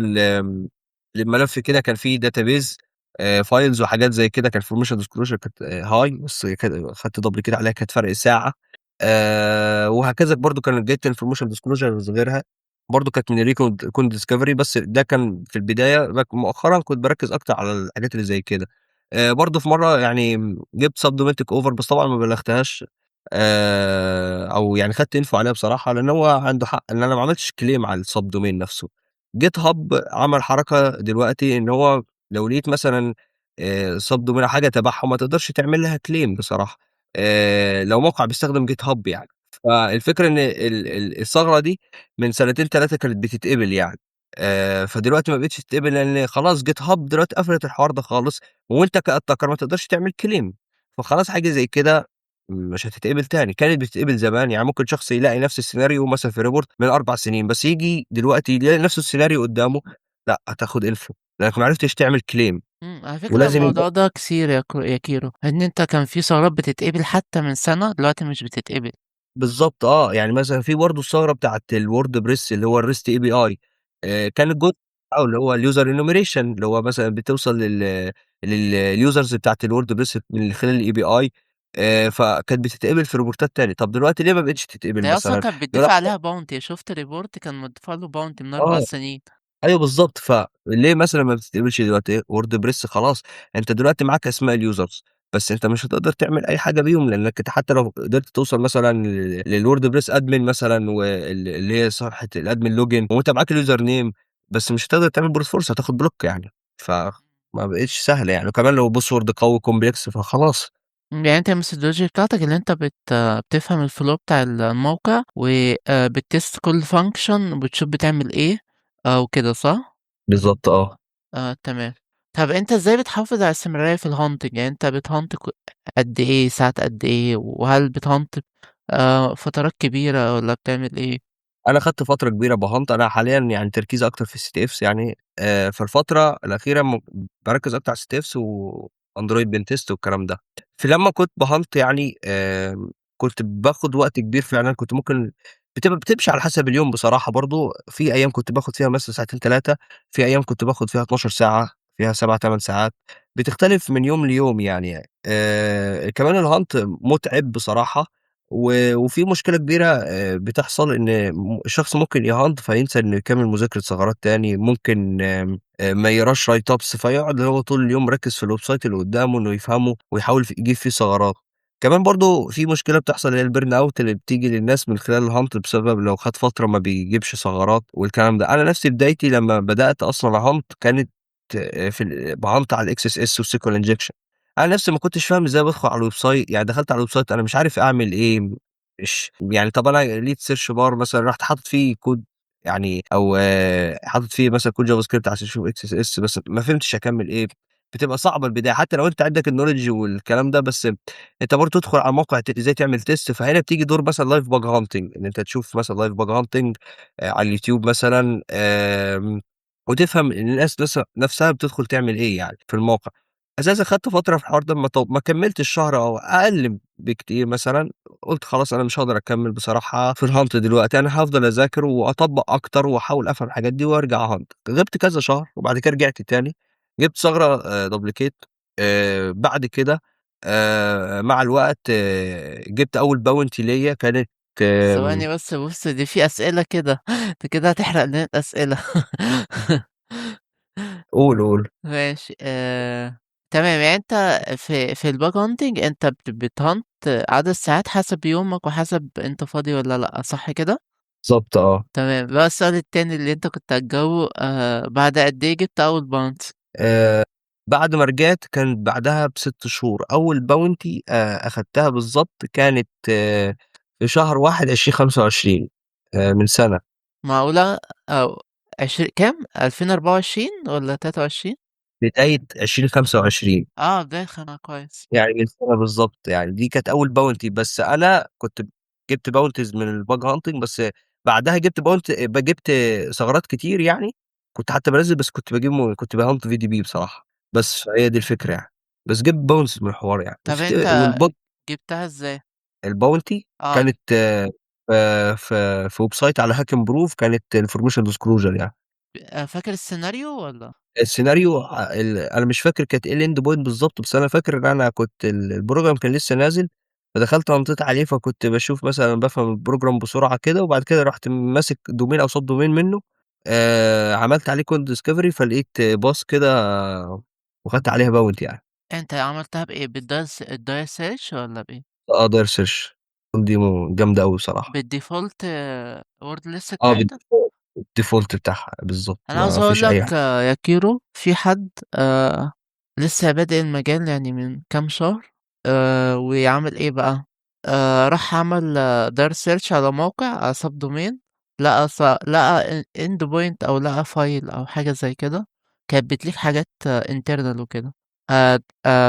Speaker 2: لملف كده كان فيه database files وحاجات زي كده، كان information disclosure كانت high، بس خدت double click عليها، كانت فرق ساعة. وهكذا برضه كانت get information disclosure غيرها، برضه كانت من الrecon discovery، بس ده كان في البداية، مؤخرًا كنت باركّز أكتر على الحاجات اللي زي كده. برضه في مرّة يعني جِبت subdomatic over، بس طبعًا ما بلّغتهاش، أو يعني خدت info عليها بصراحة، لإن هو عنده حق إن أنا ما عملتش claim على الsubdomain نفسه. GitHub عمل حركة دلوقتي إن هو لو لقيت مثلًا subdomain أو حاجة تبعهم ما تقدرش تعمل لها claim بصراحة، لو موقع بيستخدم GitHub يعني. فالفكرة إن الثغرة دي من سنتين 3 كانت بتتقبل يعني، فدلوقتي ما بقتش تتقبل لان خلاص جيت هاب دلوقتي قفلت الحوار ده خالص، وانت كاتاكر ما تقدرش تعمل كليم. فخلاص حاجه زي كده مش هتتقبل تاني. كانت بتتقبل زمان، يعني ممكن شخص يلاقي نفس السيناريو مثلا في ريبورت من 4 سنين، بس يجي دلوقتي يلاقي نفس السيناريو قدامه، لا هتاخد انفو لانك ما عرفتش تعمل كليم.
Speaker 1: على فكرة
Speaker 2: ولازم
Speaker 1: الموضوع ده كتير يا كيرو، ان انت كان في ثغرات بتتقبل حتى من سنة دلوقتي مش بتتقبل.
Speaker 2: بالضبط يعني مثلًا في برضه الثغرة بتاعة الWordPress اللي هو الREST API، كان الجزء بتاعه اللي هو الuser enumeration، اللي هو مثلًا بتوصل للusers بتاعة الWordPress من خلال الAPI، فكانت بتتقبل في ريبورتات تاني. طب دلوقتي ليه ما بقتش تتقبل
Speaker 1: ده هي اصلا
Speaker 2: مثلًا؟
Speaker 1: كانت
Speaker 2: يقول لك
Speaker 1: بتدفع عليها باونتي، شفت ريبورت كان مدفوع له باونتي من اربع
Speaker 2: آه.
Speaker 1: سنين
Speaker 2: أيوه بالضبط، فليه مثلًا ما بتتقبلش دلوقتي؟ WordPress خلاص أنت دلوقتي معاك أسماء الusers، بس أنت مش هتقدر تعمل أي حاجة بيهم، لأنك أنت حتى لو قدرت توصل مثلًا للWordPress admin مثلًا اللي هي صفحة الadmin login وأنت معاك الuser name، بس مش هتقدر تعمل brute force، هتاخد block يعني، فما بقتش سهلة يعني، وكمان لو password قوي complex فخلاص.
Speaker 1: يعني انت الميثودولوجي بتاعتك اللي انت بتفهم الفلو بتاع الموقع وبتست كل فانكشن وبتشوف بتعمل ايه او كده، صح؟
Speaker 2: بالضبط
Speaker 1: تمام. طب انت ازاي بتحافظ على الاستمرارية في الهانتنج؟ يعني انت بتهانت قد ايه ساعات، قد ايه، وهل بتهانت فترات كبيرة ولا بتعمل ايه؟
Speaker 2: أنا خدت فترة كبيرة باhunt. أنا حاليًا يعني تركيزي أكتر في الCTFs يعني، في الفترة الأخيرة باركّز أكتر على الCTFs وAndroid pen test والكلام ده. لمّا كنت باhunt يعني كنت باخد وقت كبير فعلًا، كنت ممكن بتمشي على حسب اليوم بصراحة برضه. في أيام كنت باخد فيها مثلًا ساعتين 3، في أيام كنت باخد فيها 12 ساعة، فيها 7، 8 ساعات، بتختلف من يوم ليوم يعني. كمان الhunt مُتعب بصراحة، وفي مشكلة كبيرة بتحصل إن الشخص ممكن يهانت فينسى إنه يكمّل مذاكرة ثغرات تاني، ممكن ما يقراش write ups فيقعد اللي هو طول اليوم مركّز في الwebsite اللي قدّامه إنه يفهمه ويحاول يجيب فيه ثغرات. كمان برضه في مشكلة بتحصل اللي هي الburn out اللي بتيجي للناس من خلال الهانت بسبب لو خد فترة ما بيجيبش ثغرات والكلام ده. أنا نفسي بدايتي لمّا بدأت أصلًا أهانت كانت في باهانت على الXSS وSQL injection. أنا نفسي ما كنتش فاهم إزاي بادخل على الwebsite، يعني دخلت على الwebsite أنا مش عارف أعمل إيه، مش يعني طَب أنا لقيت search bar مثلًا رُحت حاطط فيه كود يعني، أو حاطط فيه مثلًا كود JavaScript عشان أشوف XSS، بس ما فهمتش أكمّل إيه. بتبقى صعبة البداية حتى لو أنت عندك الknowledge والكلام ده، بس أنت برضه تدخل على الموقع إزاي تعمل test. فهنا بتيجي دور مثلًا live bug hunting، إن أنت تشوف مثلًا live bug hunting على اليوتيوب مثلًا، وتفهم الناس نفسها بتدخل تعمل إيه يعني في الموقع. أساسًا خدت فترة في الحوار ده ما كمّلتش شهر أو أقل بكتير مثلًا، قُلت خلاص أنا مش هاقدر أكمّل بصراحة في الhunt دلوقتي، أنا هافضل أذاكر وأطبّق أكتر وأحاول أفهم الحاجات دي وأرجع أhunt. غِبت كذا شهر وبعد كده رجعت تاني، جِبت ثغرة duplicate. بعد كده مع الوقت جِبت أول bounty ليّا كانت
Speaker 1: ثواني بس، بُص دي في أسئلة كده أنت كده هتحرق لنا الأسئلة.
Speaker 2: قُل، قُل.
Speaker 1: ماشي تمام. يعني أنت في الbug hunting أنت بتhunt عدد ساعات حسب يومك وحسب أنت فاضي والّا لأ، صح كده؟
Speaker 2: بالضبط
Speaker 1: تمام. بقى السؤال التاني اللي أنت كنت هتجاوبه بعد قد إيه جبت أول bounty؟
Speaker 2: آآ بعد ما رجعت كان بعدها ب6 شهور. أول bounty أخدتها بالضبط كانت في شهر 1 2025، من سنة.
Speaker 1: معقولة! أو كام؟ 2024 والّا 23؟
Speaker 2: بداية 2025.
Speaker 1: بداية كويس.
Speaker 2: يعني من سنة بالضبط، يعني دي كانت أول bounty. بس أنا كنت جِبت bounties من الbug hunting، بس بعدها جِبت ثغرات كتير يعني، كنت حتى بانزّل، بس كنت باhunt VDB بصراحة، بس فهي دي الفكرة يعني. بس جِبت bounties من الحوار يعني،
Speaker 1: طب أنت
Speaker 2: والbug
Speaker 1: جبتها إزاي؟
Speaker 2: الbounty
Speaker 1: آه.
Speaker 2: كانت في web site على hack improve، كانت information disclosure يعني.
Speaker 1: فاكر السيناريو والّا؟
Speaker 2: السيناريو أنا مش فاكر كانت إيه الend point بالضبط، بس أنا فاكر إن أنا كنت الprogram كان لسه نازل، فدخلت نطيت عليه، فكنت باشوف مثلًا بافهم الprogram بسرعة كده، وبعد كده رُحت ماسك domain أو subdomain منه، عملت عليه code discovery فلقيت باص كده وخدت عليها bounty يعني.
Speaker 1: أنت عملتها بإيه؟ الDice search والّا بإيه؟
Speaker 2: أقدر search دي جامدة أوي بصراحة.
Speaker 1: بالdefault word list
Speaker 2: آه
Speaker 1: بتاعتها؟
Speaker 2: الdefault بتاعها بالضبط،
Speaker 1: أنا عاوز
Speaker 2: ما
Speaker 1: أقول
Speaker 2: فيش
Speaker 1: لك
Speaker 2: أي حاجة.
Speaker 1: يا كيرو، في حد لسه بادئ المجال يعني من كام شهر، وعمل إيه بقى، راح عمل دار search على موقع على subdomain لقى end point أو لقى file أو حاجة زي كده، كانت بتليك حاجات internal وكده.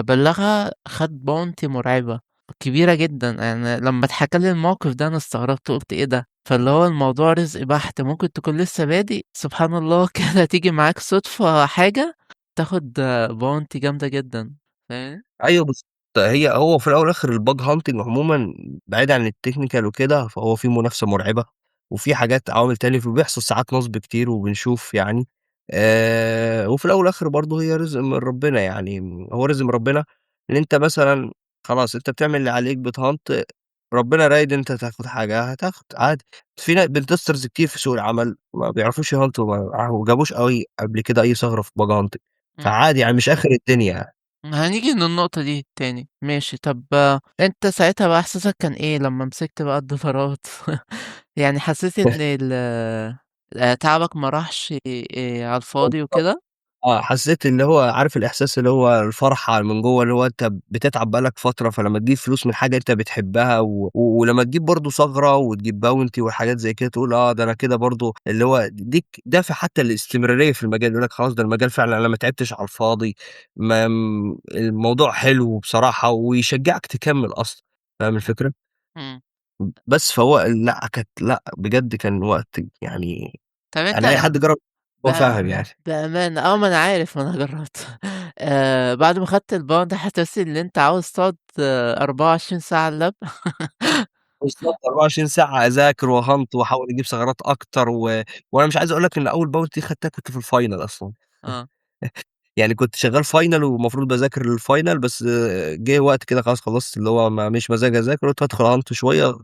Speaker 1: بلغها، خد bounty مرعبة كبيرة جدا. يعني لما اتحكى لي الموقف ده أنا استغربت، قلت إيه ده؟ فاللي هو الموضوع رزق بحت، ممكن تكون لسه بادئ سبحان الله كده تيجي معاك صدفة حاجة تاخد bounty جامدة جدا. فاهم؟
Speaker 2: أيوه بالضبط. هو في الأول والآخر الbug hunting عمومًا بعيد عن الtechnical وكده، فهو في منافسة مرعبة، وفي حاجات عوامل تانية، فبيحصل ساعات نصب كتير وبنشوف يعني. وفي الأول والآخر برضه هي رزق من ربنا يعني، هو رزق من ربنا إن أنت مثلًا خلاص أنت بتعمل اللي عليك بتhunt، ربنا رايد إن أنت تاخد حاجة هتاخد عادي. في pentesters كتير في سوق العمل ما بيعرفوش يهانتوا، ما جابوش قبل كده أي ثغرة في bug hunting،
Speaker 1: مم.
Speaker 2: فعادي يعني مش آخر الدنيا يعني.
Speaker 1: هنيجي للنقطة دي تاني، ماشي. طب انت ساعتها بقى احساسك كان ايه لما مسكت بقى الدولارات؟ يعني حسيت ان تعبك ما راحش على الفاضي وكده؟
Speaker 2: حسّيت اللي هو عارف الإحساس اللي هو الفرحة من جوّه، اللي هو أنت بتتعب بقى لك فترة، فلمّا تجيب فلوس من حاجة أنت بتحبها ولمّا تجيب برضه ثغرة وتجيب bounty وحاجات زي كده، تقول ده أنا كده برضه اللي هو يدّيك دافع حتى للاستمرارية في المجال، يقول لك خلاص ده المجال فعلًا أنا ما تعبتش على الفاضي، ما الموضوع حلو بصراحة ويشجّعك تكمّل أصلًا، فاهم الفكرة؟
Speaker 1: مم.
Speaker 2: بس فهو لأ بجد كان وقت يعني،
Speaker 1: طب
Speaker 2: يعني أي
Speaker 1: انت
Speaker 2: حد جرّب هو
Speaker 1: بقى
Speaker 2: فاهم يعني.
Speaker 1: بأمانة، ما انا عارف، ما انا جربت. بعد ما خدت الباند حسيت ان انت عاوز تقعد 24 ساعة على اللاب.
Speaker 2: بالضبط، 24 ساعة أذاكر وأهنط وأحاول أجيب ثغرات أكتر وأنا مش عايز أقول لك إن أول bounty خدتها كنت في الfinal أصلًا،
Speaker 1: اه.
Speaker 2: يعني كنت شغال final والمفروض باذاكر للfinal، بس جه وقت كده خلاص خلّصت اللي هو ما مش مزاجي أذاكر، قُلت هادخل أهنط شوية،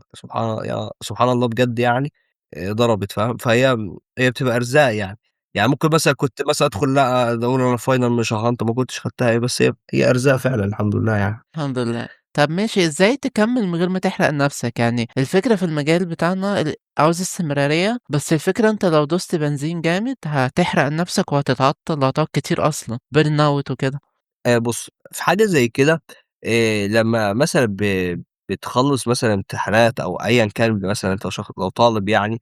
Speaker 2: سبحان الله بجد يعني، ضربت فاهم، هي بتبقى أرزاق يعني، يعني ممكن مثلًا كنت مثلًا أدخل لأ ده أقول أنا final مش هاهنط ما كنتش خدتها بس هي أرزاق فعلًا الحمد لله يعني.
Speaker 1: الحمد لله. طب ماشي، ازاي تكمل من غير ما تحرق نفسك؟ يعني الفكرة في المجال بتاعنا عاوز استمرارية، بس الفكرة انت لو دوست بنزين جامد هتحرق نفسك وهتتعطل وهتقعد كتير اصلا بيرن اوت وكده.
Speaker 2: بُص، في حاجة زي كده لمّا مثلًا بتخلّص مثلًا امتحانات أو أيًا كان مثلًا أنت لو طالب يعني،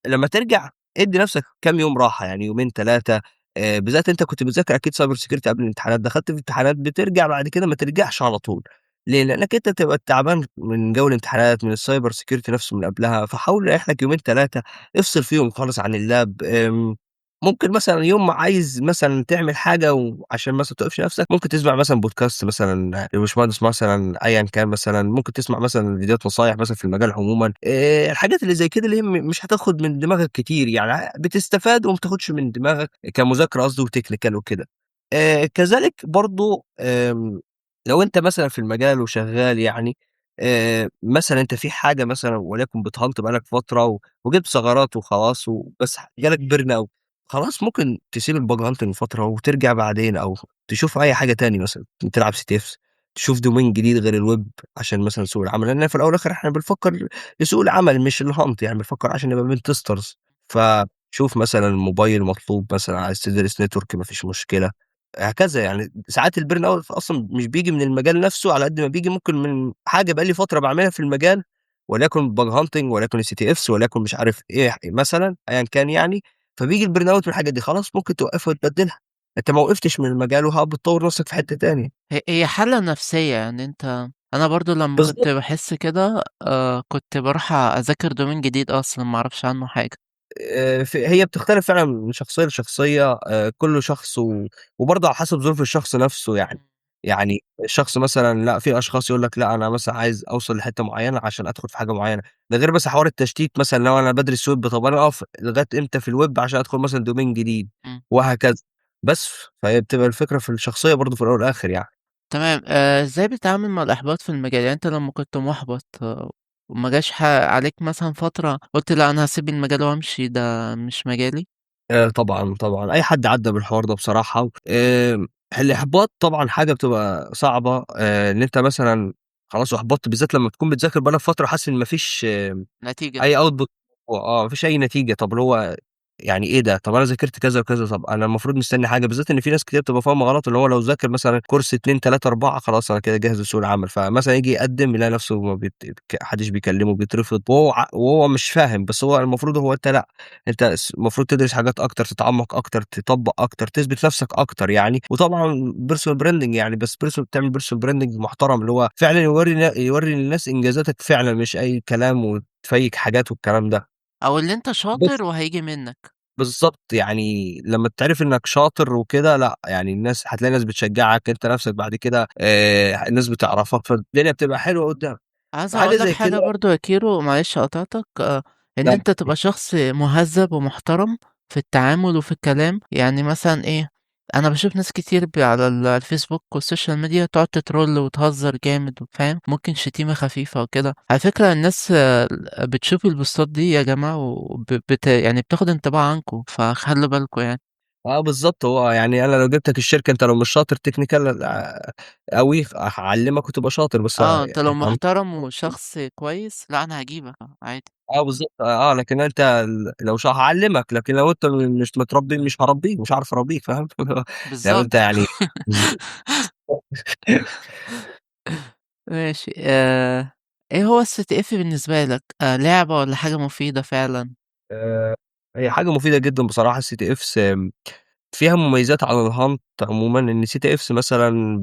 Speaker 2: لمّا ترجع ادّي نَفْسك كام يوم راحة، يعني يومين 3، بالذات أنت كنت بتذاكر أكيد cyber security قبل الامتحانات، دخلت في الامتحانات بترجع بعد كده ما ترجعش على طول، ليه؟ لإنّك أنت بتبقى تعبان من جو الامتحانات، من الcyber security نَفْسه من قبلها، فحاول ريّح لك يومين 3 افصل فيهم خالص عن اللاب، ممكن مثلًا يوم عايز مثلًا تعمل حاجة وعشان مثلًا ما توقفش نفسك، ممكن تسمع مثلًا بودكاست مثلًا لباشمهندس مثلًا أيًا كان مثلًا، ممكن تسمع مثلًا فيديوهات نصايح مثلًا في المجال عمومًا، الحاجات اللي زي كده اللي هي مش هتاخد من دماغك كتير، يعني بتستفاد وما بتاخدش من دماغك كمذاكرة قصدي وtechnical وكده. كذلك برضه لو أنت مثلًا في المجال وشغال يعني، مثلًا أنت في حاجة مثلًا وليكن بتهانت بقى لك فترة وجِبت ثغرات وخلاص بس جالك burnout، خلاص ممكن تسيب الbug hunting فترة وترجع بعدين أو تشوف أي حاجة تاني مثلًا، تلعب CTFs، تشوف domain جديد غير الweb عشان مثلًا سوق العمل، لأن في الأول والآخر إحنا بنفكّر لسوق العمل مش الhunt يعني بنفكّر عشان نبقى pentesters، فشوف مثلًا الموبايل مطلوب مثلًا عايز تدرس network ما فيش مشكلة، هكذا يعني ساعات الburnout أصلًا مش بييجي من المجال نفسه على قد ما بييجي ممكن من حاجة بقى لي فترة باعملها في المجال وليكن bug hunting وليكن CTFs وليكن مش عارف إيه مثلًا أيًا كان يعني، فبييجي الburnout من الحاجات دي، خلاص ممكن توقّفها وتبدّلها، أنت ما وقفتش من المجال بتطوّر نفْسك في حتّة تانية.
Speaker 1: هي حالة نفسية، يعني انا برضو لما كنت
Speaker 2: بالضبط.
Speaker 1: بحس كده كنت بروح اذاكر دومين جديد اصلا ما اعرفش عنه حاجة.
Speaker 2: هي بتختلف فعلًا من شخصية لشخصية، كل شخص وبرضه على حسب ظروف الشخص نفْسه يعني، يعني الشخص مثلًا لأ، في أشخاص يقول لك لأ، أنا مثلًا عايز أوصل لحتّة معيّنة عشان أدخل في حاجة معيّنة، ده غير بس حوار التشتيت مثلًا لو أنا بادرس ويب طَب أنا أقف لغاية إمتى في الويب عشان أدخل مثلًا domain جديد
Speaker 1: مم.
Speaker 2: وهكذا، بس فهي بتبقى الفكرة في الشخصية برضه في الأول والآخر يعني.
Speaker 1: تمام. إزاي بتتعامل مع الإحباط في المجال؟ يعني أنت لمّا كنت مُحبَط وما جاش عليك مثلًا فترة قُلت لأ أنا هاسيب المجال وأمشي، ده مش مجالي؟
Speaker 2: طبعًا، طبعًا، أي حد عدّى بالحوار ده بصراحة، الإحباط طبعًا حاجة بتبقى صعبة، إن أنت مثلًا خلاص أُحبطت بالذات لمّا تكون بتذاكر بقى لك فترة حاسس إن ما فيش
Speaker 1: نتيجة.
Speaker 2: أي output، ما فيش أي نتيجة، طب اللي هو يعني إيه ده؟ طب أنا ذاكرت كذا وكذا، طب أنا المفروض مستني حاجة، بالذات إن في ناس كتير بتبقى فاهمة غلط، اللي هو لو ذاكر مثلًا كورس 2، 3، 4 خلاص أنا كده جاهز لسوق العمل، فمثلًا ييجي يقدّم يلاقي نفسه ما بيت ما حدش بيكلمه، بيترفض، وهو مش فاهم، بس هو المفروض هو أنت لأ، أنت المفروض تدرس حاجات أكتر، تتعمق أكتر، تطبّق أكتر، تثبت نفسك أكتر يعني، وطبعًا personal branding يعني، بس تعمل personal branding محترم، اللي هو فعلًا يورّي للناس إنجازاتك فعلًا، مش أي كلام وتفيّك حاجات والكلام ده.
Speaker 1: أو اللي أنت
Speaker 2: بس.
Speaker 1: شاطر وهييجي منّك.
Speaker 2: بالضبط، يعني لمّا تعرف إنك شاطر وكده لأ، يعني هتلاقي ناس بتشجّعك، أنت نَفْسك بعد كده الناس بتعرفك، فالدنيا بتبقى حلوة قدّام.
Speaker 1: عايز
Speaker 2: فحاجة
Speaker 1: أقول لك
Speaker 2: زي
Speaker 1: حاجة
Speaker 2: كده
Speaker 1: برضه يا كيرو، معلش قاطعتك، إن
Speaker 2: لأ.
Speaker 1: أنت تبقى شخص مهذّب ومحترم في التعامل وفي الكلام. يعني مثلًا إيه، أنا باشوف ناس كتير على الفيسبوك والسوشيال ميديا تقعد تترول وتهزر جامد فاهم، ممكن شتيمة خفيفة وكده. على فكرة الناس بتشوف البوستات دي يا جماعة يعني بتاخد انطباع عنكم، فخلّوا بالكم يعني.
Speaker 2: بالضبط، هو يعني أنا لو جِبتك الشركة أنت لو مش شاطر technical أوي هاعلّمك وتبقى شاطر، بس
Speaker 1: أنت لو محترم وشخص كويس، لأ أنا هاجيبك عادي.
Speaker 2: بالضبط، لكن أنت لو هاعلّمك، لكن لو أنت مش متربّي مش هاربّيك، مش هاعرف أربّيك فاهم؟ لو
Speaker 1: بالضبط.
Speaker 2: أنت يعني
Speaker 1: ماشي. إيه هو الCTF بالنسبة لك؟ لعبة والّا حاجة مفيدة فعلًا؟
Speaker 2: آآ هي حاجة مفيدة جدًا بصراحة الCTFs فيها مميزات عن الhunt عمومًا، إن CTFs مثلًا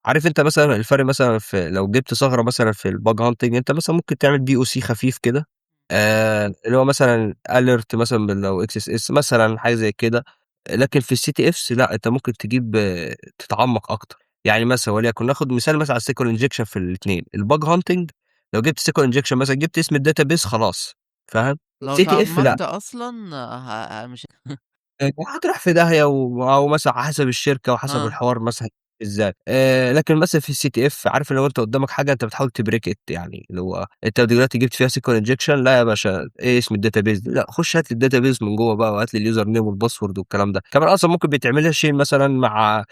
Speaker 2: عارف أنت مثلًا الفرق مثلًا في لو جِبت ثغرة مثلًا في الbug hunting أنت مثلًا ممكن تعمل POC خفيف كده اللي هو مثلًا alert مثلًا لو XSS مثلًا حاجة زي كده، لكن في الCTFs لأ، أنت ممكن تجيب تتعمق أكتر، يعني مثلًا وليكن ناخد مثال مثلًا على الSQL injection في الاتنين، الbug hunting لو جِبت SQL injection مثلًا جِبت اسم الdatabase خلاص، فاهم؟
Speaker 1: لو
Speaker 2: CTF لأ.
Speaker 1: تعمقت أصلًا مش
Speaker 2: هتروح في داهية أو مثلًا على حسب الشركة وحسب
Speaker 1: آه،
Speaker 2: الحوار مثلًا إزاي، لكن مثلًا في الCTF عارف لو أنت قدّامك حاجة أنت بتحاول تbreak it يعني اللي هو أنت دلوقتي جِبت فيها SQL injection لا يا باشا إيه اسم الdatabase دي، لأ خُش هات لي الdatabase من جوّه بقى وهات لي الuser name والpassword والكلام ده، كمان أصلًا ممكن بيتعمل لها share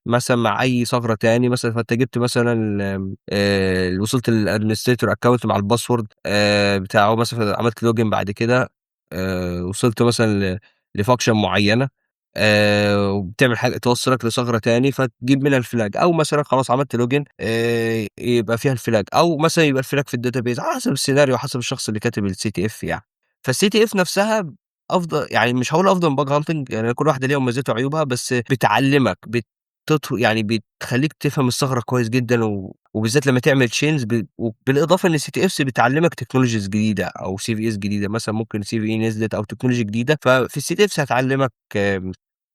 Speaker 2: مثلًا مع أي ثغرة تاني مثلًا، فأنت جِبت مثلًا وصلت للadministrator account مع الpassword بتاعه مثلًا عملت login بعد كده وصلت مثلًا لfunction معيّنة وبتعمل حاجة توصّلك لثغرة تاني فتجيب منها الflag أو مثلًا خلاص عملت login يبقى فيها الflag أو مثلًا يبقى الflag في الdatabase على حسب السيناريو وحسب الشخص اللي كاتب الCTF يعني. فالCTF نفسها يعني مش هاقول أفضل من bug hunting يعني كل واحدة ليها مميزاتها وعيوبها، بس بتعلّمك يعني بتخلّيك تفهم الثغرة كويس جدًا وبالذات لمّا تعمل change وبالإضافة إن الCTFs بتعلّمك technologies جديدة أو CVEs جديدة، مثلًا ممكن CVE نزلت أو technology جديدة، ففي الCTFs هتعلّمك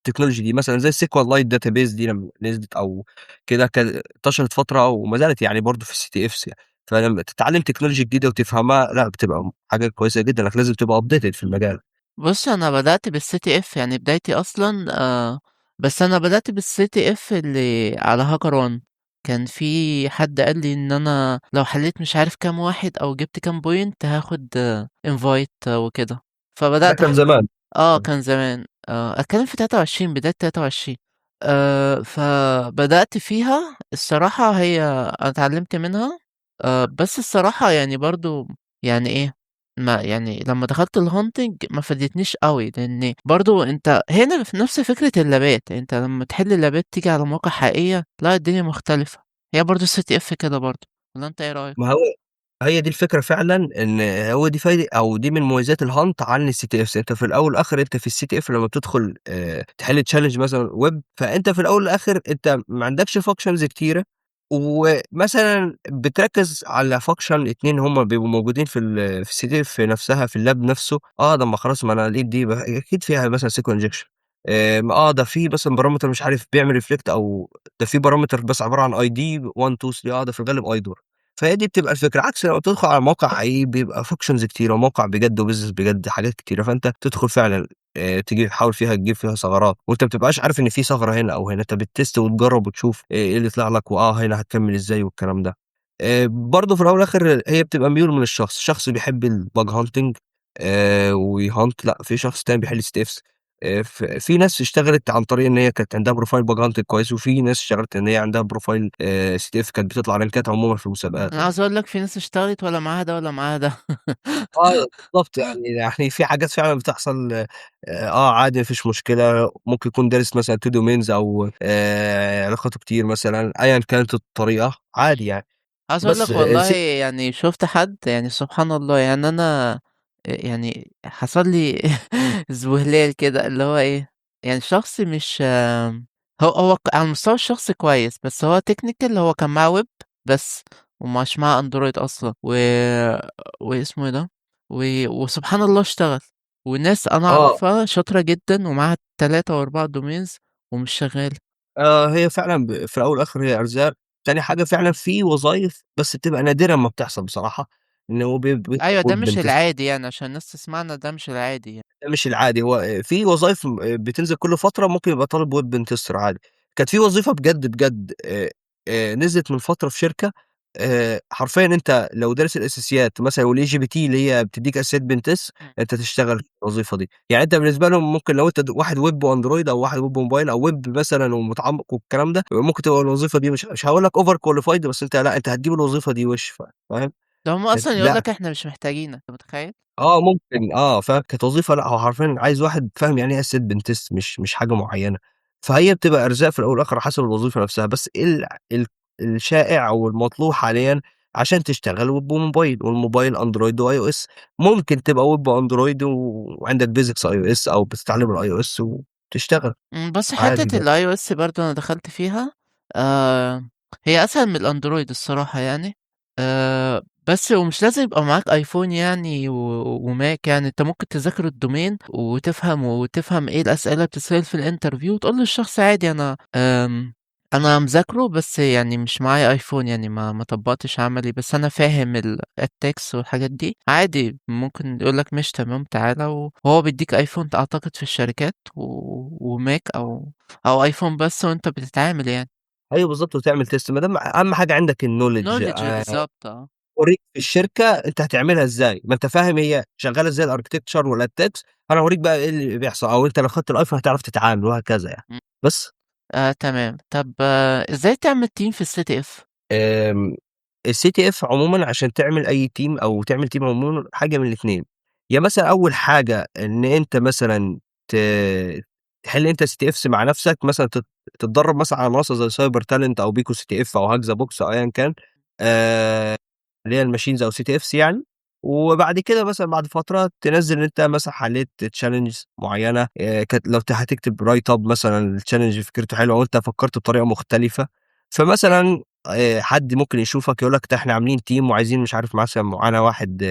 Speaker 2: التكنولوجي دي مثلًا زي الSQLite database دي لمّا نزلت أو كده انتشرت فترة وما زالت يعني برضه في الCTFs يعني، فلمّا تتعلم تكنولوجيا جديدة وتفهمها لأ، بتبقى حاجة كويسة جدًا إنك لازم تبقى updated في المجال.
Speaker 1: بُص أنا بدأت بالCTF يعني بدايتي أصلًا، بس أنا بدأت بالCTF اللي على HackerOne. كان في حد قال لي إن أنا لو حليت مش عارف كام واحد أو جبت كام point هاخد invite وكده،
Speaker 2: ده
Speaker 1: فبدأت
Speaker 2: كان زمان.
Speaker 1: كان زمان، أتكلم في 23 بداية 23. فبدأت فيها الصراحة، أنا اتعلمت منها. بس الصراحة يعني برضه يعني إيه، ما يعني لمّا دخلت الhunting ما فادتنيش أوي، لإن برضه أنت هنا في نفس فكرة اللابات، أنت لمّا تحل اللابات تيجي على مواقع حقيقية، لأ الدنيا مختلفة. هي برضه الCTF كده برضه، والّا أنت إيه رأيك؟
Speaker 2: ما هو هي دي الفكرة فعلًا، إن هو دي أو دي من مميزات الhunt عن الCTFs، أنت في الأول والآخر أنت في الCTF لمّا بتدخل تحل challenge مثلًا web، فأنت في الأول والآخر أنت ما عندكش functions كتيرة، ومثلًا بتركّز على function 2 هم بيبقوا موجودين في الCTF نفسها في اللاب نفسه، طب ما خلاص ما أنا لقيت دي أكيد فيها مثلًا SQL injection ده في مثلًا parameter مش عارف بيعمل reflect أو ده في parameter بس عبارة عن ID 1، 2، 3 ده في الغالب IDOR. فهي دي بتبقى الفكرة، عكس لمّا بتدخل على موقع حقيقي بيبقى functions كتيرة، وموقع بجد وbusiness بجد، حاجات كتيرة، فأنت تدخل فعلًا تحاول فيها تجيب فيها ثغرات، وأنت ما بتبقاش عارف إن في ثغرة هنا أو هنا، أنت بتtest وتجرب وتشوف إيه اللي يطلع لك، هنا هتكمل إزاي والكلام ده. برضه في الأول والآخر هي بتبقى ميول من الشخص، شخص بيحب الbug hunting ويhunt لأ، في شخص تاني بيحب الCTFs. في ناس اشتغلت عن طريق إن هي كانت عندها profile bug hunting كويس، وفي ناس اشتغلت إن هي عندها profile CTF كانت بتطلع رانكات عمومًا في المسابقات.
Speaker 1: أنا عاوز أقول لك في ناس اشتغلت ولا معاها ده ولا معاها ده.
Speaker 2: بالضبط، يعني في حاجات فعلًا بتحصل عادي ما فيش مشكلة، ممكن يكون دارس مثلًا 2 domains أو علاقاته كتير مثلًا، أيًا كانت الطريقة، عادي يعني.
Speaker 1: عاوز أقول
Speaker 2: بس
Speaker 1: لك والله يعني شُفت حد يعني سبحان الله يعني أنا يعني حصل لي ذُهلال كده اللي هو إيه، يعني شخص مش هو على المستوى الشخصي كويس، بس هو technical هو كان معاه web بس ومش معاه أندرويد أصلًا واسمه إيه ده، وسبحان الله اشتغل، وناس أنا
Speaker 2: آه.
Speaker 1: أعرفها شاطرة جدًا ومعاها 3 و4 domains ومش شغالة.
Speaker 2: هي فعلًا في الأول والآخر هي أرزاق، تاني حاجة فعلًا في وظايف بس بتبقى نادرًا ما بتحصل بصراحة، إن هو بيطلب
Speaker 1: أيوه، ده
Speaker 2: web
Speaker 1: مش
Speaker 2: pentest.
Speaker 1: العادي يعني عشان الناس تسمعنا ده مش العادي يعني.
Speaker 2: ده مش العادي، هو في وظايف بتنزل كل فترة ممكن يبقى طالب web pentester عادي. كانت في وظيفة بجد، بجد نزلت من فترة في شركة، حرفيًا أنت لو دارس الأساسيات مثلًا والIGBT اللي هي بتدّيك أساسيات pentest،
Speaker 1: إمم.
Speaker 2: أنت تشتغل في الوظيفة دي. يعني أنت بالنسبة لهم ممكن لو أنت واحد web وأندرويد أو واحد web وموبايل أو web مثلًا ومتعمق والكلام ده، ممكن تبقى الوظيفة دي مش هاقول لك over qualified، بس أنت لأ، أنت هتجيب الوظيفة دي وِش فاهم؟
Speaker 1: ده هُم أصلًا يقول
Speaker 2: لأ.
Speaker 1: لك إحنا مش محتاجينك، أنت متخيّل؟
Speaker 2: ممكن فكانت وظيفة لأ، هو حرفيًا عايز واحد فاهم يعني إيه asset pentest، مش حاجة معيّنة. فهي بتبقى أرزاق في الأول والآخر على حسب الوظيفة نفسها، بس ال الشائع أو المطلوب حاليًا عشان تشتغل ويب وموبايل، والموبايل أندرويد وiOS. ممكن تبقى ويب وأندرويد وعندك basics iOS أو بتتعلم الiOS وتشتغل
Speaker 1: بس
Speaker 2: عادي
Speaker 1: حتّة
Speaker 2: برضه.
Speaker 1: الiOS برضه أنا دخلت فيها هي أسهل من الأندرويد الصراحة يعني، بس ومش لازم يبقى معاك أيفون يعني وماك يعني، أنت ممكن تذاكر الdomain وتفهم إيه الأسئلة اللي بتتسأل في الinterview وتقول للشخص عادي أنا مذاكره بس يعني مش معايا أيفون يعني ما طبّقتش عملي، بس أنا فاهم الtext والحاجات دي، عادي ممكن يقول لك ماشي تمام تعالَ وهو بيدّيك أيفون أعتقد في الشركات وماك أو أيفون بس وأنت بتتعامل يعني.
Speaker 2: أيوه بالضبط، وتعمل test ما دام أهم حاجة عندك الknowledge.
Speaker 1: knowledge بالضبط
Speaker 2: أوريك في الشركة أنت هتعملها إزاي، ما أنت فاهم هي شغّالة إزاي الarchitecture والattacks، أنا هاوريك بقى إيه اللي بيحصل، أو أنت لو خدت الأيفون هتعرف تتعامل وهكذا يعني.
Speaker 1: إمم.
Speaker 2: بس.
Speaker 1: تمام. طب إزاي تعمل team في الCTF؟
Speaker 2: آمم الCTF عمومًا عشان تعمل أي team أو تعمل team عمومًا حاجة من الاتنين، يا مثلًا أول حاجة إن أنت مثلًا ت تحل أنت CTFs مع نَفْسك، مثلًا تتدرّب مثلًا على منصة زي cyber talent أو Pico CTF أو Haxabox أو أيًا كان، آآ اللي هي الmachines أو CTFs يعني. وبعد كده مثلًا بعد فترة تنزّل إن أنت مثلًا حليت challenges معيّنة، كانت لو هتكتب write up مثلًا الchallenge فكرته حلوة وأنت فكّرت بطريقة مختلفة، فمثلًا حد ممكن يشوفك يقول لك ده إحنا عاملين team وعايزين مش عارف مثلًا معانا واحد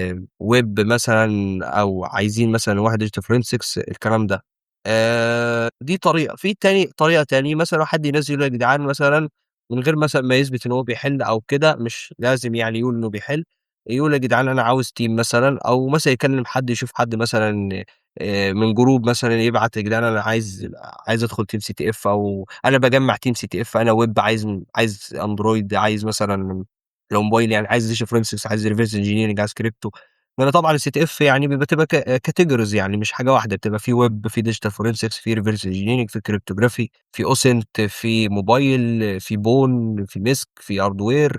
Speaker 2: web مثلًا أو عايزين مثلًا واحد digital forensics الكلام ده. دي طريقة. في طريقة تاني مثلًا حد ينزّل يقول يا جدعان مثلًا من غير مثلًا ما يثبت إن هو بيحل أو كده، مش لازم يعني يقول إنه بيحل، يقول يا جدعان أنا عاوز team مثلًا، أو مثلًا يكلم حد يشوف حد مثلًا من جروب مثلًا يبعت يا جدعان أنا عايز أدخل team CTF، أو أنا باجمّع team CTF أنا web عايز أندرويد، عايز مثلًا لو موبايل يعني عايز digital forensics، عايز reverse engineering، عايز crypto. لأن طبعًا الCTF يعني بتبقى categories يعني مش حاجة واحدة، بتبقى في web، في digital forensics، في reverse engineering، في cryptography، في OSINT، في موبايل، في bone، في MISC، في hardware.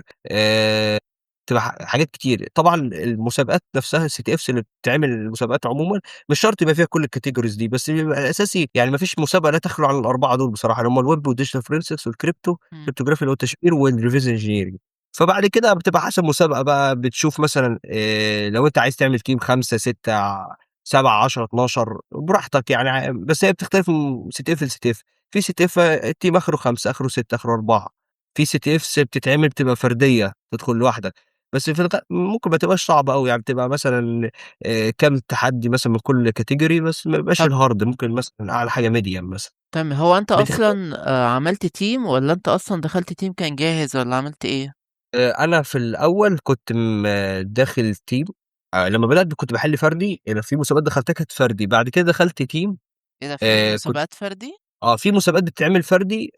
Speaker 2: بتبقى حاجات كتير. طبعًا المسابقات نفسها الCTFs اللي بتتعمل المسابقات عمومًا مش شرط يبقى فيها كل الcategories دي، بس بيبقى الأساسي يعني ما فيش مسابقة لا تخلو عن ال4 دول بصراحة، اللي هم الweb والdigital forensics والcrypto،
Speaker 1: إمم.
Speaker 2: cryptography اللي هو التشفير والreverse engineering. فبعد كده بتبقى حسب مسابقة بقى، بتشوف مثلًا لو أنت عايز تعمل team 5، 6، 7، 10، 12 براحتك يعني، بس هي بتختلف من CTF لCTF. في CTF الteam آخره 5، آخره 6، آخره 4. في CTFs بتتعمل بتبقى فردية، تدخل لوحدك، بس في ممكن ما تبقاش صعبة أوي، يعني بتبقى مثلًا كام تحدي مثلًا من كل category، بس ما بيبقاش
Speaker 1: طب
Speaker 2: الhard، ممكن مثلًا أعلى حاجة medium مثلًا.
Speaker 1: تمام، هو أنت
Speaker 2: بتختلف.
Speaker 1: أصلًا عملت team والّا أنت أصلًا دخلت team كان جاهز والّا عملت إيه؟
Speaker 2: أنا في الأول كنت داخل team. لمّا بدأت كنت باحل فردي، أنا في مسابقات دخلتها كانت فردي، بعد كده دخلت team.
Speaker 1: إيه ده في
Speaker 2: كنت
Speaker 1: مسابقات فردي؟
Speaker 2: في مسابقات بتتعمل فردي،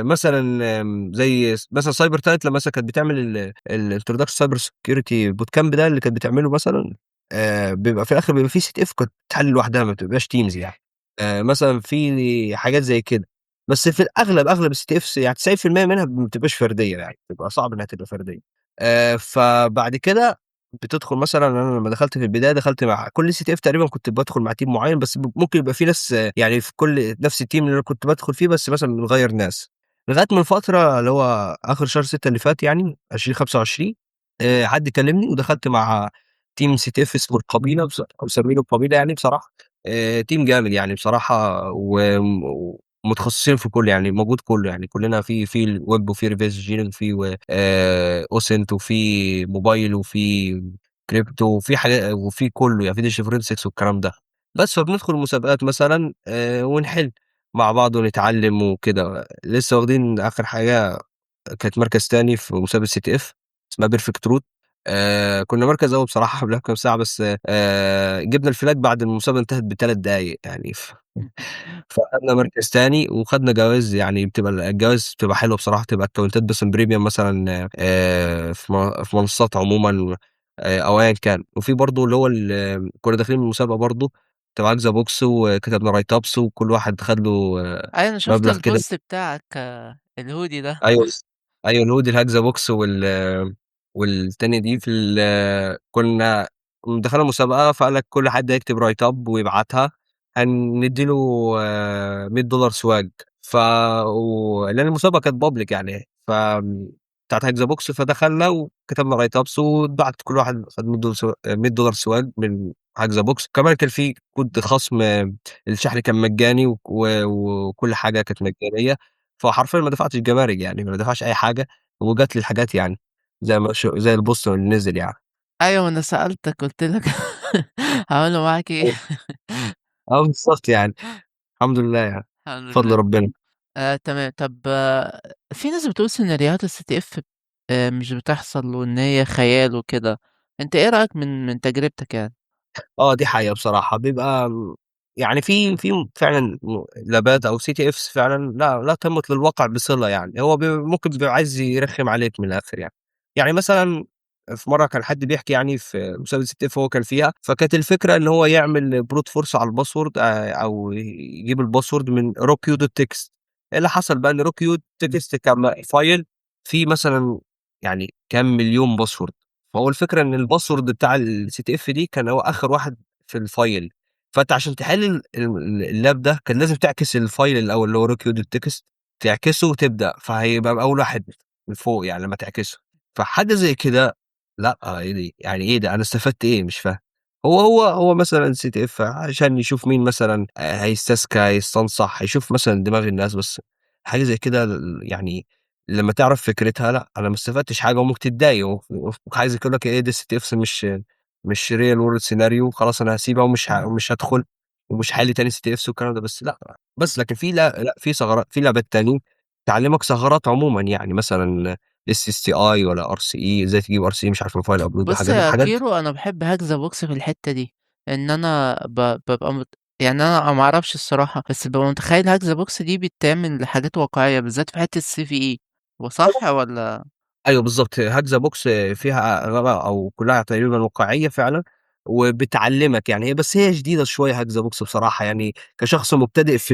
Speaker 2: مثلًا زي مثلًا cyber talent لمّا مثلًا كانت بتعمل الintroduction cyber security bootcamp ده اللي كانت بتعمله مثلًا، بيبقى في الآخر بيبقى في CTF كانت بتتحل لوحدها ما بتبقاش teams يعني. مثلًا في حاجات زي كده، بس في الأغلب أغلب الCTFs يعني 90% منها ما بتبقاش فردية يعني، بتبقى صعب إنها تبقى فردية. فبعد كده بتدخل مثلًا أنا لمّا دخلت في البداية دخلت مع كل CTF تقريبًا كنت بادخل مع team معيّن، بس ممكن يبقى في ناس يعني في كل نفس الteam اللي أنا كنت بادخل فيه، بس مثلًا بنغيّر ناس. لغاية من فترة اللي هو آخر شهر 6 اللي فات يعني 2025 حد كلمني ودخلت مع team CTF اسمه القبيلة مسمينه القبيلة يعني بصراحة. team جامد يعني بصراحة ومتخصصين في كُلّه، يعني موجود كُلّه، يعني كُلّنا في الweb وفي reverse engineering وفي OSINT وفي موبايل وفي crypto وفي وفي كُلّه، يعني في digital forensics والكلام ده. بس فبندخل مسابقات مثلًا ونحِل مع بعض ونتعلّم وكده. لسه واخدين آخر حاجة كانت مركز تاني في مسابقة CTF اسمها perfect root. كنا مركز أول بصراحة قبلها بكام ساعة، بس جِبنا الفلاج بعد المسابقة انتهت ب3 دقايق يعني فخدنا مركز تاني وخدنا جوايز، يعني بتبقى الجوايز بتبقى حلوة بصراحة، بتبقى أكونتات بس premium مثلًا في منصات عمومًا أو أيًا كان. وفي برضه اللي هو كنا داخلين المسابقة برضه تبع Hexa Box وكتبنا write ups وكل واحد خد له
Speaker 1: أيوه أنا شُفت
Speaker 2: مبلغ كده.
Speaker 1: الpost بتاعك الhoodie ده.
Speaker 2: أيوه أيوه الhoodie الHexa Box والتانية دي كنا دخلنا مسابقة فقال لك كل حد هيكتب write up ويبعتها هندّي له $100 swag. ف لأن المسابقة كانت public يعني بتاعة Hexa Box، فدخلنا وكتبنا write ups واتبعت كل واحد خد $100 swag من Hexa Box. كمان كان في كود خصم الشحن كان مجاني وكل حاجة كانت مجانية. فحرفيًا ما دفعتش جمارك يعني، ما دافعش أي حاجة وجات لي الحاجات يعني زي البوست اللي نزل يعني.
Speaker 1: أيوه ما أنا سألتك قُلت لك عملوا معاك إيه؟
Speaker 2: بالضبط يعني، الحمد لله يعني،
Speaker 1: الحمد
Speaker 2: بفضل
Speaker 1: لله.
Speaker 2: ربنا.
Speaker 1: تمام. طب في ناس بتقول سيناريوهات الCTF مش بتحصل وإن هي خيال وكده، أنت إيه رأيك من تجربتك يعني؟
Speaker 2: دي حقيقة بصراحة، بيبقى يعني في فعلًا لابات أو CTFs فعلًا لا تمت للواقع بصلة يعني، هو ممكن بيبقى عايز يرخّم عليك من الآخر يعني. يعني مثلًا في مرّة كان حد بيحكي يعني في مسابقة CTF هو كان فيها، فكانت الفكرة إن هو يعمل brute force على الباسورد أو يجيب الباسورد من rockyo.txt. إيه اللي حصل بقى إن rockyo.txt كان file فيه مثلًا يعني كام مليون باسورد. فهو الفكرة إن الباسورد بتاع الCTF دي كان هو آخر واحد في الfile. فأنت عشان تحل اللاب ده كان لازم تعكس الfile الأول اللي هو rockyo.txt تعكسه وتبدأ، فهيبقى أول واحد من فوق يعني لمّا تعكسه. فحاجة زي كده لأ، إيه دي؟ يعني إيه ده؟ أنا استفدت إيه؟ مش فاهم. هو مثلًا CTF عشان يشوف مين مثلًا هيستذكى، هيستنصح، هيشوف مثلًا دماغ الناس، بس حاجة زي كده يعني لمّا تعرف فكرتها لأ، أنا ما استفدتش حاجة وممكن تتضايق عايز يقول لك إيه دي CTFs مش real world scenario خلاص أنا هاسيبها ومش هادخل ومش هاحل تاني CTFs والكلام ده، بس لأ. بس لكن في لأ، في لعبات تانية تعلّمك ثغرات عمومًا يعني مثلًا SSTI والّا RCE إزاي تجيب RCE مش عارف من file upload
Speaker 1: بُص
Speaker 2: وحاجات
Speaker 1: يا
Speaker 2: حاجات
Speaker 1: كيرو أنا باحب هاكذا بوكس في الحتّة دي، إن أنا بابقى يعني أنا ما أعرفش الصراحة، بس بابقى متخيّل هاكذا بوكس دي بتعمل حاجات واقعية بالذات في حتّة الCVE هو صح والّا؟
Speaker 2: أيوه بالضبط، هاكذا بوكس فيها أغلبها أو كلّها تقريبًا واقعية فعلًا، وبتعلّمك يعني هي جديدة شوية هاكذا بوكس بصراحة يعني كشخص مبتدئ في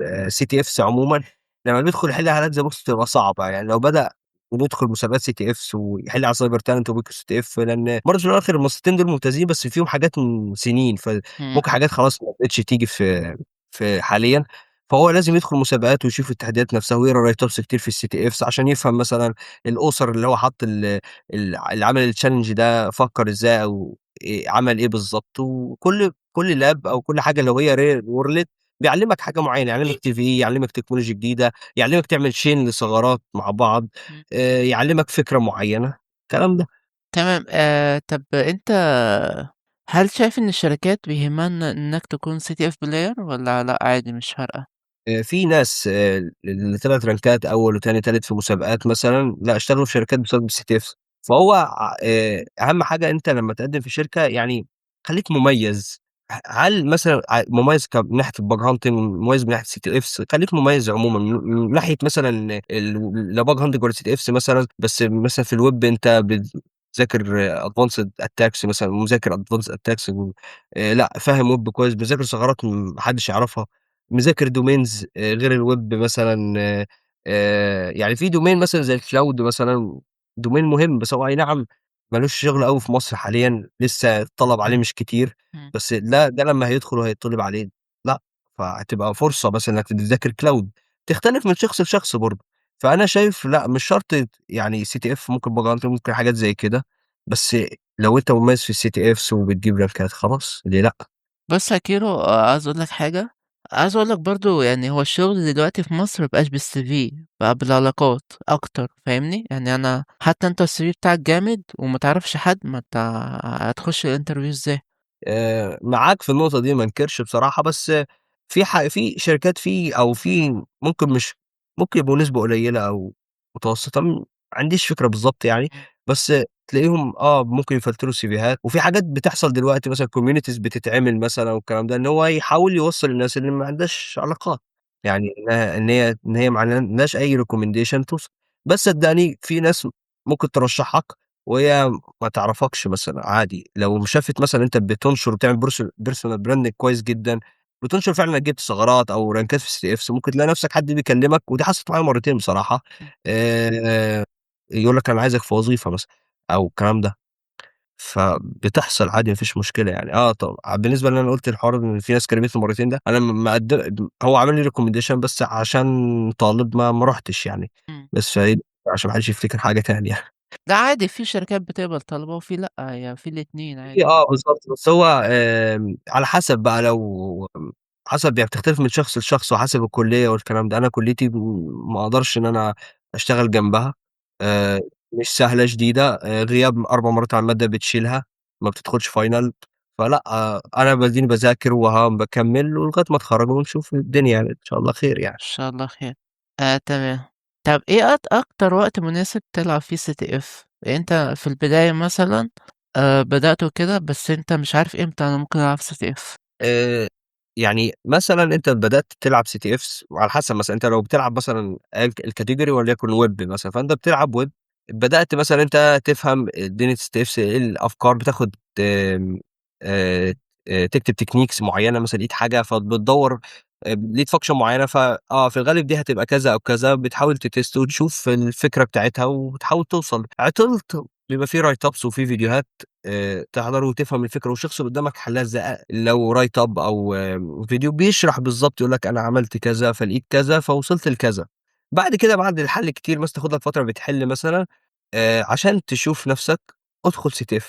Speaker 2: الCTFs عمومًا، لمّا بيدخل يحل على هاكذا بوكس بتبقى صعبة، يعني لو بدأ ويدخل مسابقات CTFs ويحل على Cyber Talent وBook CTF لأن برضه في الأواخر المنصتين دول ممتازين بس فيهم حاجات من سنين،
Speaker 1: إمم.
Speaker 2: فممكن حاجات خلاص ما بقتش تيجي في حاليًا. فهو لازم يدخل مسابقات ويشوف التحديات نفسها ويقرا write ups كتير في الCTFs عشان يفهم مثلًا الأُسر اللي هو حَط اللي عمل الchallenge ده فكّر إزاي أو عمل إيه بالضبط. وكل lab أو كل حاجة لو هي rare world بيعلّمك حاجة معيّنة، يعلّمك TVE يعلّمك تكنولوجيا جديدة، يعلّمك تعمل chain لثغرات مع بعض،
Speaker 1: إمم.
Speaker 2: يعلّمك فكرة معيّنة، الكلام ده.
Speaker 1: تمام. طب أنت هل شايف إن الشركات بيهمها إنّك تكون CTF player والّا لأ عادي مش فارقة؟
Speaker 2: في ناس اللي طلعت رانكات أول وتاني، تالت في مسابقات مثلًا، لأ اشتغلوا في شركات بسبب الCTFs. فهو أهم حاجة أنت لمّا تقدّم في شركة يعني خلّيك مميز. هل مثلًا مميز من ناحية الbug hunting مميز من ناحية الCTFs، خلّيك مميز عمومًا من ناحية مثلًا لا bug hunting ولا CTFs مثلًا، بس مثلًا في الweb أنت ذاكر advanced attacks مثلًا، مذاكر advanced attacks لأ، فاهم web كويس، بيذاكر ثغرات ما حدش يعرفها، مذاكر domains غير الweb مثلًا يعني في domain مثلًا زي الcloud مثلًا domain مهم، بس هو أي نعم ما لوش شغل أوي في مصر حاليًا، لسه الطلب عليه مش كتير،
Speaker 1: إمم.
Speaker 2: بس ده لمّا هيدخل وهيتطلب عليه لأ، فهتبقى فرصة مثلًا إنك تذاكر cloud، تختلف من شخص لشخص برضه. فأنا شايف لأ، مش شرط يعني CTF ممكن Valorant ممكن حاجات زي كده، بس لو أنت مميز في الCTFs وبتجيب رانكات خلاص ليه لأ؟
Speaker 1: بُص يا كيرو، عاوز أقول لك حاجة، عاوز أقول لك برضه يعني هو الشغل دلوقتي في مصر ما بقاش بالCV، بقى بالعلاقات أكتر، فاهمني؟ يعني أنا حتى أنت الCV بتاعك جامد وما تعرفش حد، ما أنت هتخش الinterview إزاي؟
Speaker 2: معاك في النقطة دي ما انكرش بصراحة، بس في شركات أو ممكن مش ممكن يبقوا نسبة قليلة أو متوسطة، ما عنديش فكرة بالضبط يعني،
Speaker 1: إمم.
Speaker 2: بس تلاقيهم ممكن يفلتروا السيفيهات، وفي حاجات بتحصل دلوقتي مثلًا communities بتتعمل مثلًا والكلام ده، إن هو يحاول يوصّل للناس اللي ما عندهاش علاقات، يعني إن هي ما عندهاش أي recommendation توصل، بس صدّقني في ناس ممكن ترشّحك وهي ما تعرفكش مثلًا عادي، لو شافت مثلًا أنت بتنشر وبتعمل personal branding كويس جدًا، بتنشر فعلًا إنك جِبت ثغرات أو رانكات في الCTFs ممكن تلاقي نفْسك حد بيكلمك ودي حصلت معايا مرّتين بصراحة،
Speaker 1: إمم.
Speaker 2: يقول لك أنا عايزك في وظيفة مثلًا أو الكلام ده، فبتحصل عادي ما فيش مشكلة يعني، بالنسبة اللي أنا قُلت الحوار إن في ناس كلمتني مرّتين ده، أنا هو عمل لي recommendation بس عشان طالب ما رُحتش يعني،
Speaker 1: إمم.
Speaker 2: بس عشان ما حدش يفتكر حاجة تانية.
Speaker 1: لأ عادي، في شركات بتقبل طلبة وفي لأ، هي في الاتنين عادي.
Speaker 2: في بالضبط، بس هو على حسب بقى لو حسب يعني بتختلف من شخص لشخص وحسب الكلية والكلام ده، أنا كليتي ما أقدرش إن أنا أشتغل جنبها، آآ مش سهلة شديدة، غياب 4 مرات على المادة بتشيلها، ما بتدخلش final فلأ، أنا بادئني باذاكر باكمّل ولغاية ما أتخرّج ونشوف الدنيا يعني إن شاء الله خير يعني.
Speaker 1: إن شاء الله خير. تمام. طب إيه أكتر وقت مناسب تلعب فيه CTF؟ أنت في البداية مثلًا بدأت وكده، بس أنت مش عارف إمتى أنا ممكن ألعب CTF.
Speaker 2: آآ، يعني مثلًا أنت بدأت تلعب CTFs وعلى حسب مثلًا أنت لو بتلعب مثلًا الcategory وليكن web مثلًا، فأنت بتلعب web بدأت مثلًا أنت تفهم دنيا CTFs إيه الأفكار، بتاخد آآ، تكتب techniques معيّنة مثلًا لقيت حاجة فبتدوّر لقيت function معيّنة في الغالب دي هتبقى كذا أو كذا، بتحاول تtest وتشوف الفكرة بتاعتها وتحاول توصل، عطلت بيبقى في write ups وفي فيديوهات تحضر وتفهم الفكرة والشخص اللي قدّامك حلّها إزاي، لو write up أو فيديو بيشرح بالضبط يقول لك أنا عملت كذا، فلقيت كذا، فوصلت لكذا. بعد كده بعد الحل كتير مثلًا تاخد لك فترة بتحل مثلًا عشان تشوف نَفْسك ادخل CTF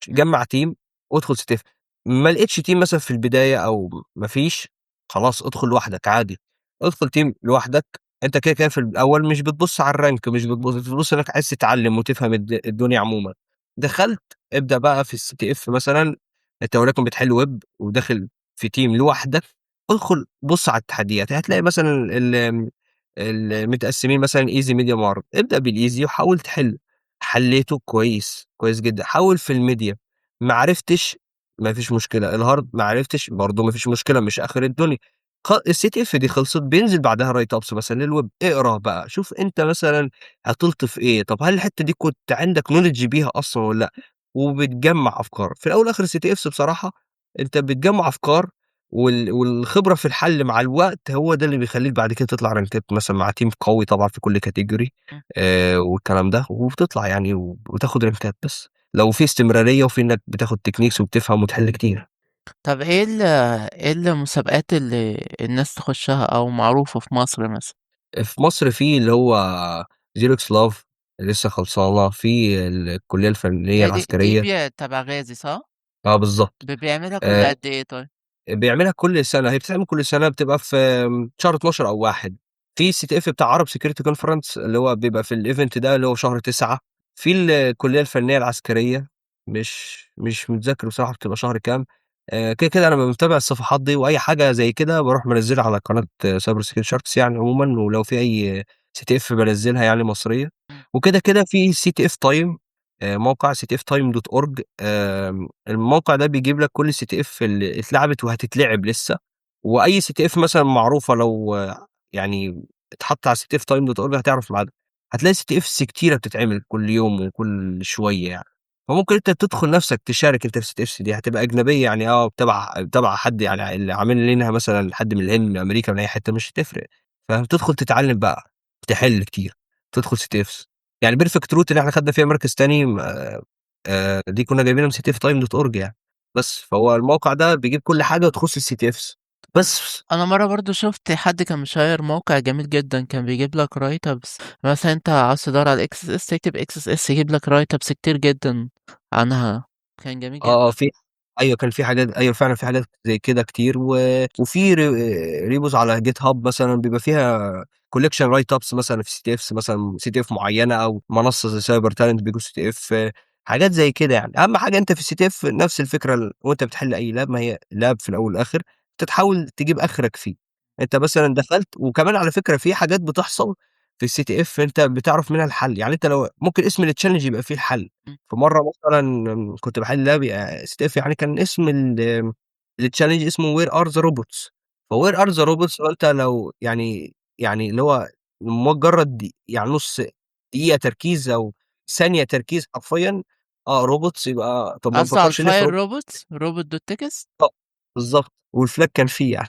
Speaker 1: إمم.
Speaker 2: جمّع team وادخل CTF ما لقيتش team مثلًا في البداية أو ما فيش، خلاص ادخل لوحدك عادي، ادخل team لوحدك، أنت كده في الأول مش بتبُص على الrank مش بتبُص إنك عايز تتعلم وتفهم الدنيا عمومًا. دخلت ابدأ بقى في الCTF مثلًا، أنت وليكن بتحل ويب وداخل في team لوحدك، ادخل بُص على التحديات، هتلاقي مثلًا متقسمين مثلًا easy medium hard، ابدأ بالeasy وحاول تحل، حليته كويس، كويس جدًا، حاول في الmedium ما عرفتش ما فيش مشكلة، الhard ما عرفتش برضه ما فيش مشكلة، مش آخر الدنيا، الCTF دي خلصت بينزل بعدها write ups مثلًا للويب، اقرا بقى، شوف أنت مثلًا عطلت في إيه، طب هل الحتة دي كنت عندك knowledge بيها أصلًا والّا لأ؟ وبتجمّع أفكار. في الأول والآخر الCTFs بصراحة أنت بتجمّع أفكار والخبرة في الحل مع الوقت هو ده اللي بيخلّيك بعد كده تطلع رانكات مثلًا مع team قوي طبعًا في كل category
Speaker 1: إمم.
Speaker 2: والكلام ده، وبتطلع يعني وتاخد رانكات بس. لو في استمرارية وفي إنّك بتاخد techniques وبتفهم وتحل كتير.
Speaker 1: طب إيه المسابقات اللي الناس تخشها أو معروفة في مصر مثلًا؟
Speaker 2: في مصر في اللي هو Xerox Love لسه خلصانة، في الكلية الفنية
Speaker 1: دي
Speaker 2: العسكرية
Speaker 1: تبع غازي صح؟
Speaker 2: بالضبط.
Speaker 1: بيعملها كل
Speaker 2: آآ
Speaker 1: قد إيه طيب؟
Speaker 2: بيعملها كل سنة، هي بتتعمل كل سنة بتبقى في شهر 12 أو 1 في CTF بتاع Arab Security Conference اللي هو بيبقى في الevent ده اللي هو شهر 9 في الكلية الفنية العسكرية مش متذكر بصراحة بتبقى شهر كام، كده أنا متابع الصفحات دي وأي حاجة زي كده باروح منزّلها على قناة Cyber Security Sharks يعني عمومًا، ولو في أي CTF بانزّلها يعني مصرية،
Speaker 1: إمم.
Speaker 2: وكده في CTF Time موقع ctftime.org الموقع ده بيجيب لك كل الCTF اللي اتلعبت وهتتلعب لسه، وأي CTF مثلًا معروفة لو يعني اتحط على ctftime.org هتعرف ميعادها، هتلاقي CTFs كتيرة بتتعمل كل يوم وكل شوية يعني، فممكن أنت تدخل نَفْسك تشارك أنت في CTFs دي، هتبقى أجنبية يعني تبع حد يعني اللي عامل لينها مثلًا حد من الهند، من أمريكا، من أي حتّة مش هتفرق، فبتدخل تتعلّم بقى، تحِل كتير، تدخل CTFs. يعني perfect root اللي إحنا خدنا فيها مركز تاني دي كُنّا جايبينها من ctftime.org يعني، بس، فهو الموقع ده بيجيب كل حاجة تخُص الCTFs بس.
Speaker 1: أنا مرّة برضه شُفت حد كان مشيّر موقع جميل جدًا، كان بيجيب لك write-ups مثلًا أنت عاوز تدوّر على XSS تكتب XSS يجيب لك write-ups كتير جدًا عنها، كان جميل
Speaker 2: آه،
Speaker 1: جدًا.
Speaker 2: أيوه كان في حاجات أيوه فعلًا في حاجات زي كده كتير وفي repos على GitHub مثلًا بيبقى فيها collection write ups مثلًا في CTFs مثلًا CTF معيّنة أو منصة زي cyber talent بيجيبوا CTF حاجات زي كده يعني. أهم حاجة أنت في الCTF نفس الفكرة وأنت بتحل أي lab ما هي lab في الأول والآخر، أنت تحاول تجيب آخرك فيه. أنت مثلًا دخلت وكمان على فكرة في حاجات بتحصل في الCTF أنت بتعرف منها الحل، يعني أنت لو ممكن اسم الchallenge يبقى فيه الحل.
Speaker 1: إمم.
Speaker 2: في مرّة مثلًا كنت باحل لاب CTF يعني كان اسم الchallenge اسمه where are the robots فwhere are the robots فأنت لو يعني اللي هو مجرّد يعني نُص دقيقة تركيز أو ثانية تركيز حرفيًا robots يبقى طَب ما
Speaker 1: قصده على
Speaker 2: نفكّرش ليه في
Speaker 1: الfile
Speaker 2: robots
Speaker 1: robots robot.txt.
Speaker 2: بالضبط والflag كان فيه يعني.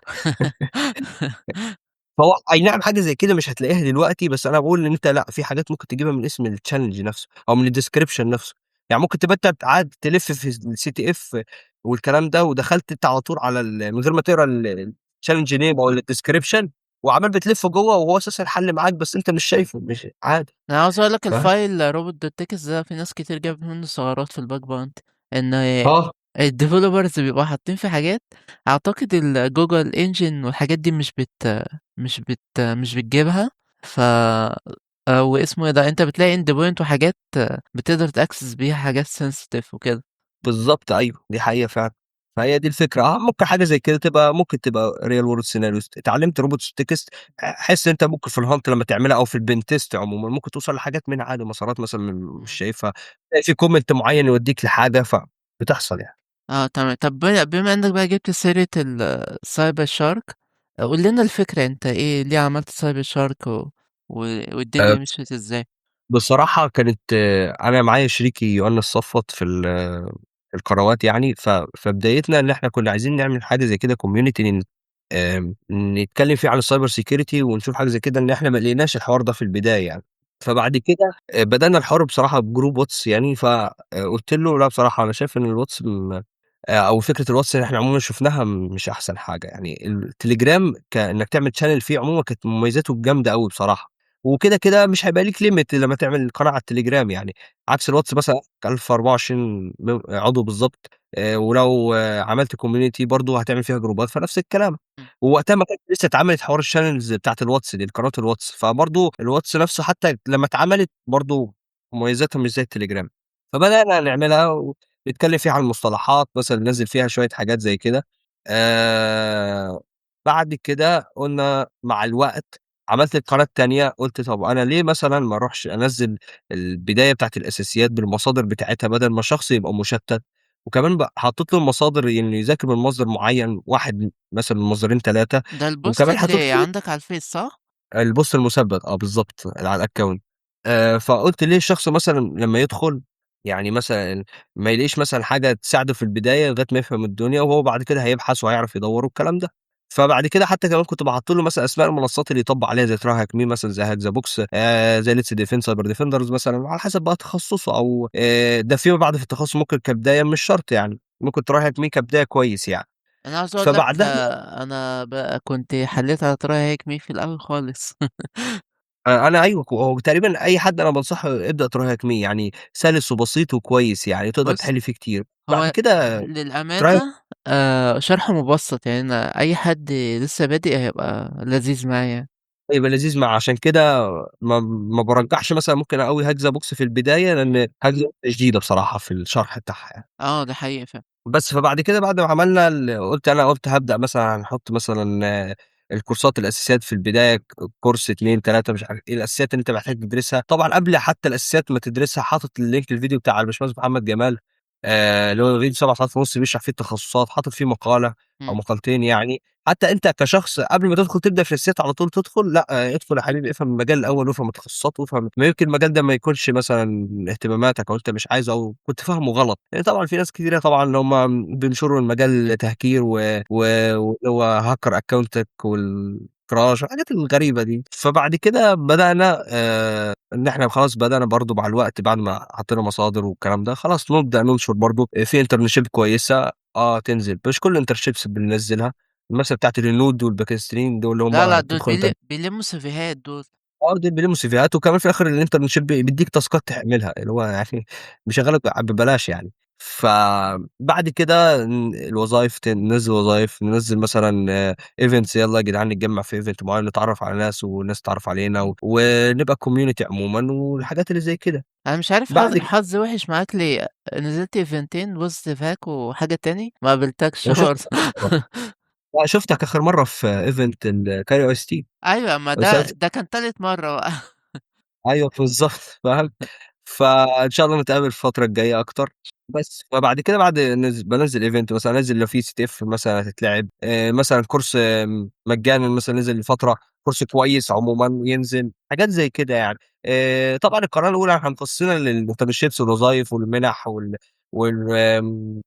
Speaker 2: فهو أي نعم حاجة زي كده مش هتلاقيها دلوقتي، بس أنا باقول إن أنت لأ، في حاجات ممكن تجيبها من اسم الchallenge نفسه أو من الdescription نفسه، يعني ممكن تبقى أنت قاعد تلِف في الCTF والكلام ده ودخلت أنت على طول على من غير ما تقرا الchallenge name أو الdescription وعمّال بتلِف جوّه وهو أساسًا الحل معاك بس أنت مش شايفه مش عادي،
Speaker 1: أنا عاوز أقول لك
Speaker 2: فاهم؟
Speaker 1: الfile robot.txt ده في ناس كتير جابت منه ثغرات في الbug bounty، إن
Speaker 2: آه،
Speaker 1: الdevelopers بيبقوا حاطين فيه حاجات أعتقد الGoogle engine والحاجات دي مش بتجيبها، ف واسمه إيه ده، أنت بتلاقي endpoint وحاجات بتقدر تaccess بيها حاجات sensitive وكده.
Speaker 2: بالضبط أيوه، دي حقيقة فعلًا، فهي دي الفكرة ممكن حاجة زي كده ممكن تبقى real world scenarios اتعلمت robots text حِس أنت ممكن في الhunt لمّا تعملها أو في الpen test عمومًا ممكن توصل لحاجات منها عادي مسارات مثلًا مش
Speaker 1: إمم.
Speaker 2: شايفها، تلاقي في comment معيّن يوديك لحاجة فبتحصل يعني.
Speaker 1: تمام. طب بما إنك بقى جِبت سيرة الcyber shark، قُل لنا الفكرة أنت إيه، ليه عملت cyber shark و
Speaker 2: آآ
Speaker 1: والدنيا مشيت إزاي؟
Speaker 2: بصراحة كانت أنا معايا شريكي يوهنا الصفّط في القنوات يعني، فبدايتنا إن إحنا كنا عايزين نعمل حاجة زي كده community نتكلّم فيه عن الcyber security ونشوف حاجة زي كده، إن إحنا ما لقيناش الحوار ده في البداية يعني. فبعد كده بدأنا الحوار بصراحة بجروب واتس يعني، قُلت له: "لأ بصراحة أنا شايف إن الواتس أو فكرة الواتس اللي إحنا عمومًا شُفناها مش أحسن حاجة، يعني التليجرام كإنّك تعمل channel فيه عمومًا كانت مميزاته جامدة أوي بصراحة." وكده مش هيبقى ليك limit لمّا تعمل قناة على التليجرام يعني، عكس الواتس مثلًا 1024 عضو بالضبط، ولو عملت community برضه هتعمل فيها جروبات، فنفس الكلام.
Speaker 1: إمم.
Speaker 2: ووقتها ما كانش لسه اتعملت حوار الchannels بتاعة الواتس دي، القنوات الواتس، فبرضه الواتس نفسه حتى لمّا اتعملت برضه مميزاتها مش زي التليجرام. فبدأنا نعملها ونتكلم فيها عن المصطلحات، مثلًا ننزّل فيها شوية حاجات زي كده. آآ بعد كده قُلنا مع الوقت عملت القناة التانية، قُلت طب أنا ليه مثلًا ما أروحش أنزّل البداية بتاعة الأساسيات بالمصادر بتاعتها بدل ما الشخص يبقى مشتت، وكمان حطيت له المصادر إنه يذاكر من مصدر معين، واحد مثلًا من مصدرين 3
Speaker 1: ده البوست
Speaker 2: وكمان حطيت
Speaker 1: اللي
Speaker 2: له
Speaker 1: عندك على الفيس صح؟
Speaker 2: البوست المثبت بالضبط على الaccount. فقُلت ليه الشخص مثلًا لمّا يدخل يعني مثلًا ما يلاقيش مثلًا حاجة تساعده في البداية لغاية ما يفهم الدنيا، وهو بعد كده هيبحث وهيعرف يدوّر والكلام ده. فبعد كده حتى كمان كنت باحط له مثلًا أسماء المنصات اللي يطبّق عليها زي TryHackMe مثلًا، زي HackTheBox زي Let's Defend Cyber Defenders مثلًا، على حسب بقى تخصصه أو ده فيما بعد في التخصص ممكن كبداية مش شرط يعني، ممكن TryHackMe كبداية كويس يعني.
Speaker 1: أنا عاوز أقول لك
Speaker 2: فبعدها
Speaker 1: أنا بقى كنت حليت على try hack me في الأول خالص.
Speaker 2: أنا أيوه، هو تقريبًا أي حد أنا بانصحه ابدأ try hack me يعني سلس وبسيط وكويس يعني تقدر
Speaker 1: بُص،
Speaker 2: تحل فيه كتير. بعد
Speaker 1: هو
Speaker 2: كده try
Speaker 1: للأمانة شرحه مبسّط، يعني أنا أي حد لسه بادئ هيبقى لذيذ معاه يعني.
Speaker 2: هيبقى لذيذ عشان كده ما بارجحش مثلًا ممكن أوي hack the box في البداية، لأن hack the box شديدة بصراحة في الشرح بتاعها يعني.
Speaker 1: ده حقيقي فعلًا.
Speaker 2: بس فبعد كده بعد ما عملنا قُلت هابدأ مثلًا هنحط مثلًا الكورسات الأساسيات في البداية كورس 2، 3 مش عارف إيه الأساسيات اللي أنت محتاج تدرسها، طبعًا قبل حتى الأساسيات ما تدرسها حاطط اللينك الفيديو بتاع الباشمهندس محمد جمال اللي هو فيديو 7 ساعات ونُص بيشرح فيه التخصصات، حاطط فيه مقالة أو
Speaker 1: إمم.
Speaker 2: مقالتين يعني، حتى أنت كشخص قبل ما تدخل تبدأ في الresearch على طول تدخل، لأ، ادخل يا حبيبي افهم المجال الأول وافهم التخصصات وافهم ما يمكن المجال ده ما يكونش مثلًا اهتماماتك أو أنت مش عايزه أو كنت فاهمه غلط، لإن طبعًا في ناس كتيرة طبعًا اللي هم بينشروا المجال تهكير و واللي هو hacker accountك والcrash والحاجات الغريبة دي. فبعد كده بدأنا إن إحنا خلاص بدأنا برضه مع الوقت بعد ما حطينا مصادر والكلام ده، خلاص نبدأ ننشر برضه في internship كويسة تنزل، مش كل الinternships بننزّلها. مثلًا بتاعة الهنود والباكستينيين دول اللي
Speaker 1: لا،
Speaker 2: هم
Speaker 1: لأ، دول
Speaker 2: بتدخل أنت
Speaker 1: بيلمّوا سيفيهات دول.
Speaker 2: دول بيلمّوا سيفيهات وكمان في الآخر الinternship بيدّيك تاسكات تعملها، اللي هو يعني بيشغّلك ببلاش يعني. فبعد كده الوظايف ننزّل وظايف، ننزّل مثلًا events يالّا يا جدعان نتجمّع في event معيّن نتعرّف على ناس والناس تتعرّف علينا
Speaker 1: إمم.
Speaker 2: ونبقى community عمومًا والحاجات اللي زي كده.
Speaker 1: أنا مش عارف
Speaker 2: بعد ك
Speaker 1: حظي وِحِش معاك ليه، نزلت إيفنتين positive hack وحاجة تاني ما قابلتكش
Speaker 2: أنا
Speaker 1: برضه.
Speaker 2: شُفتك آخر مرّة، لأ شُفتك آخر مرّة في event الكايرو IST
Speaker 1: أيوه، ما ده كان تالت مرّة بقى.
Speaker 2: أيوه بالضبط فاهم، فإن شاء الله نتقابل الفترة الجاية أكتر، بس. فبعد كده بعد بانزّل event مثلًا، أنزّل لو في CTF مثلًا هتتلعب، مثلًا كورس مجانًا مثلًا نزل لفترة، كورس كويس عمومًا ينزل، حاجات زي كده يعني. طبعًا القناة الأولى إحنا مخصصينها للinternships والوظايف والمنح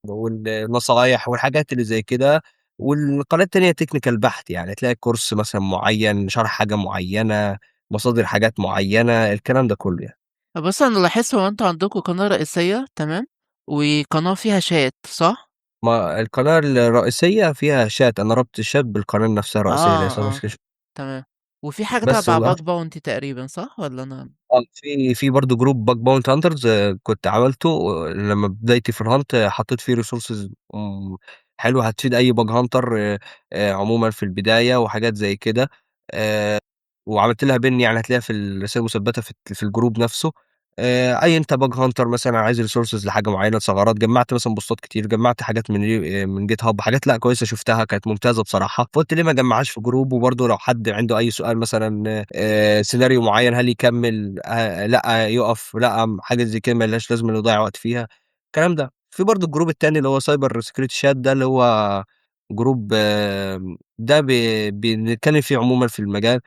Speaker 2: والنصايح والحاجات اللي زي كده، والقناة التانية technical بحت، يعني تلاقي كورس مثلًا معيّن، شرح حاجة معيّنة، مصادر حاجات معيّنة، الكلام ده كلّه يعني.
Speaker 1: بُص، أنا لاحظت هو أنتم عندكم قناة رئيسية تمام، وقناة فيها chat صح؟
Speaker 2: ما القناة الرئيسية فيها chat، أنا رابط الchat بالقناة نفسها الرئيسية اللي هي cyber
Speaker 1: آه،
Speaker 2: security
Speaker 1: تمام. وفي حاجة
Speaker 2: بس
Speaker 1: تبع bug bounty تقريبًا صح والّا أنا
Speaker 2: في برضه group bug bounty hunters كنت عملته لمّا بدايتي في الhunt حطيت فيه resources حلوة هتفيد أي bug hunter عمومًا في البداية وحاجات زي كده. آآ وعملت لها pin يعني هتلاقيها في الرسايل المثبتة في الجروب نفسه. أي أنت bug hunter مثلًا عايز resources لحاجة معينة، ثغرات، جمّعت مثلًا بوستات كتير، جمّعت حاجات من GitHub حاجات لأ كويسة شُفتها كانت ممتازة بصراحة، فقُلت ليه ما أجمّعهاش في جروب وبرضه لو حد عنده أي سؤال مثلًا سيناريو معيّن هل يكمّل لأ يُقف، لأ حاجة زي كده ما لهاش لازمة إنه يضيّع وقت فيها، الكلام ده. في برضه الجروب التاني اللي هو cyber security chat ده اللي هو جروب ده بنتكلّم فيه عمومًا في المجال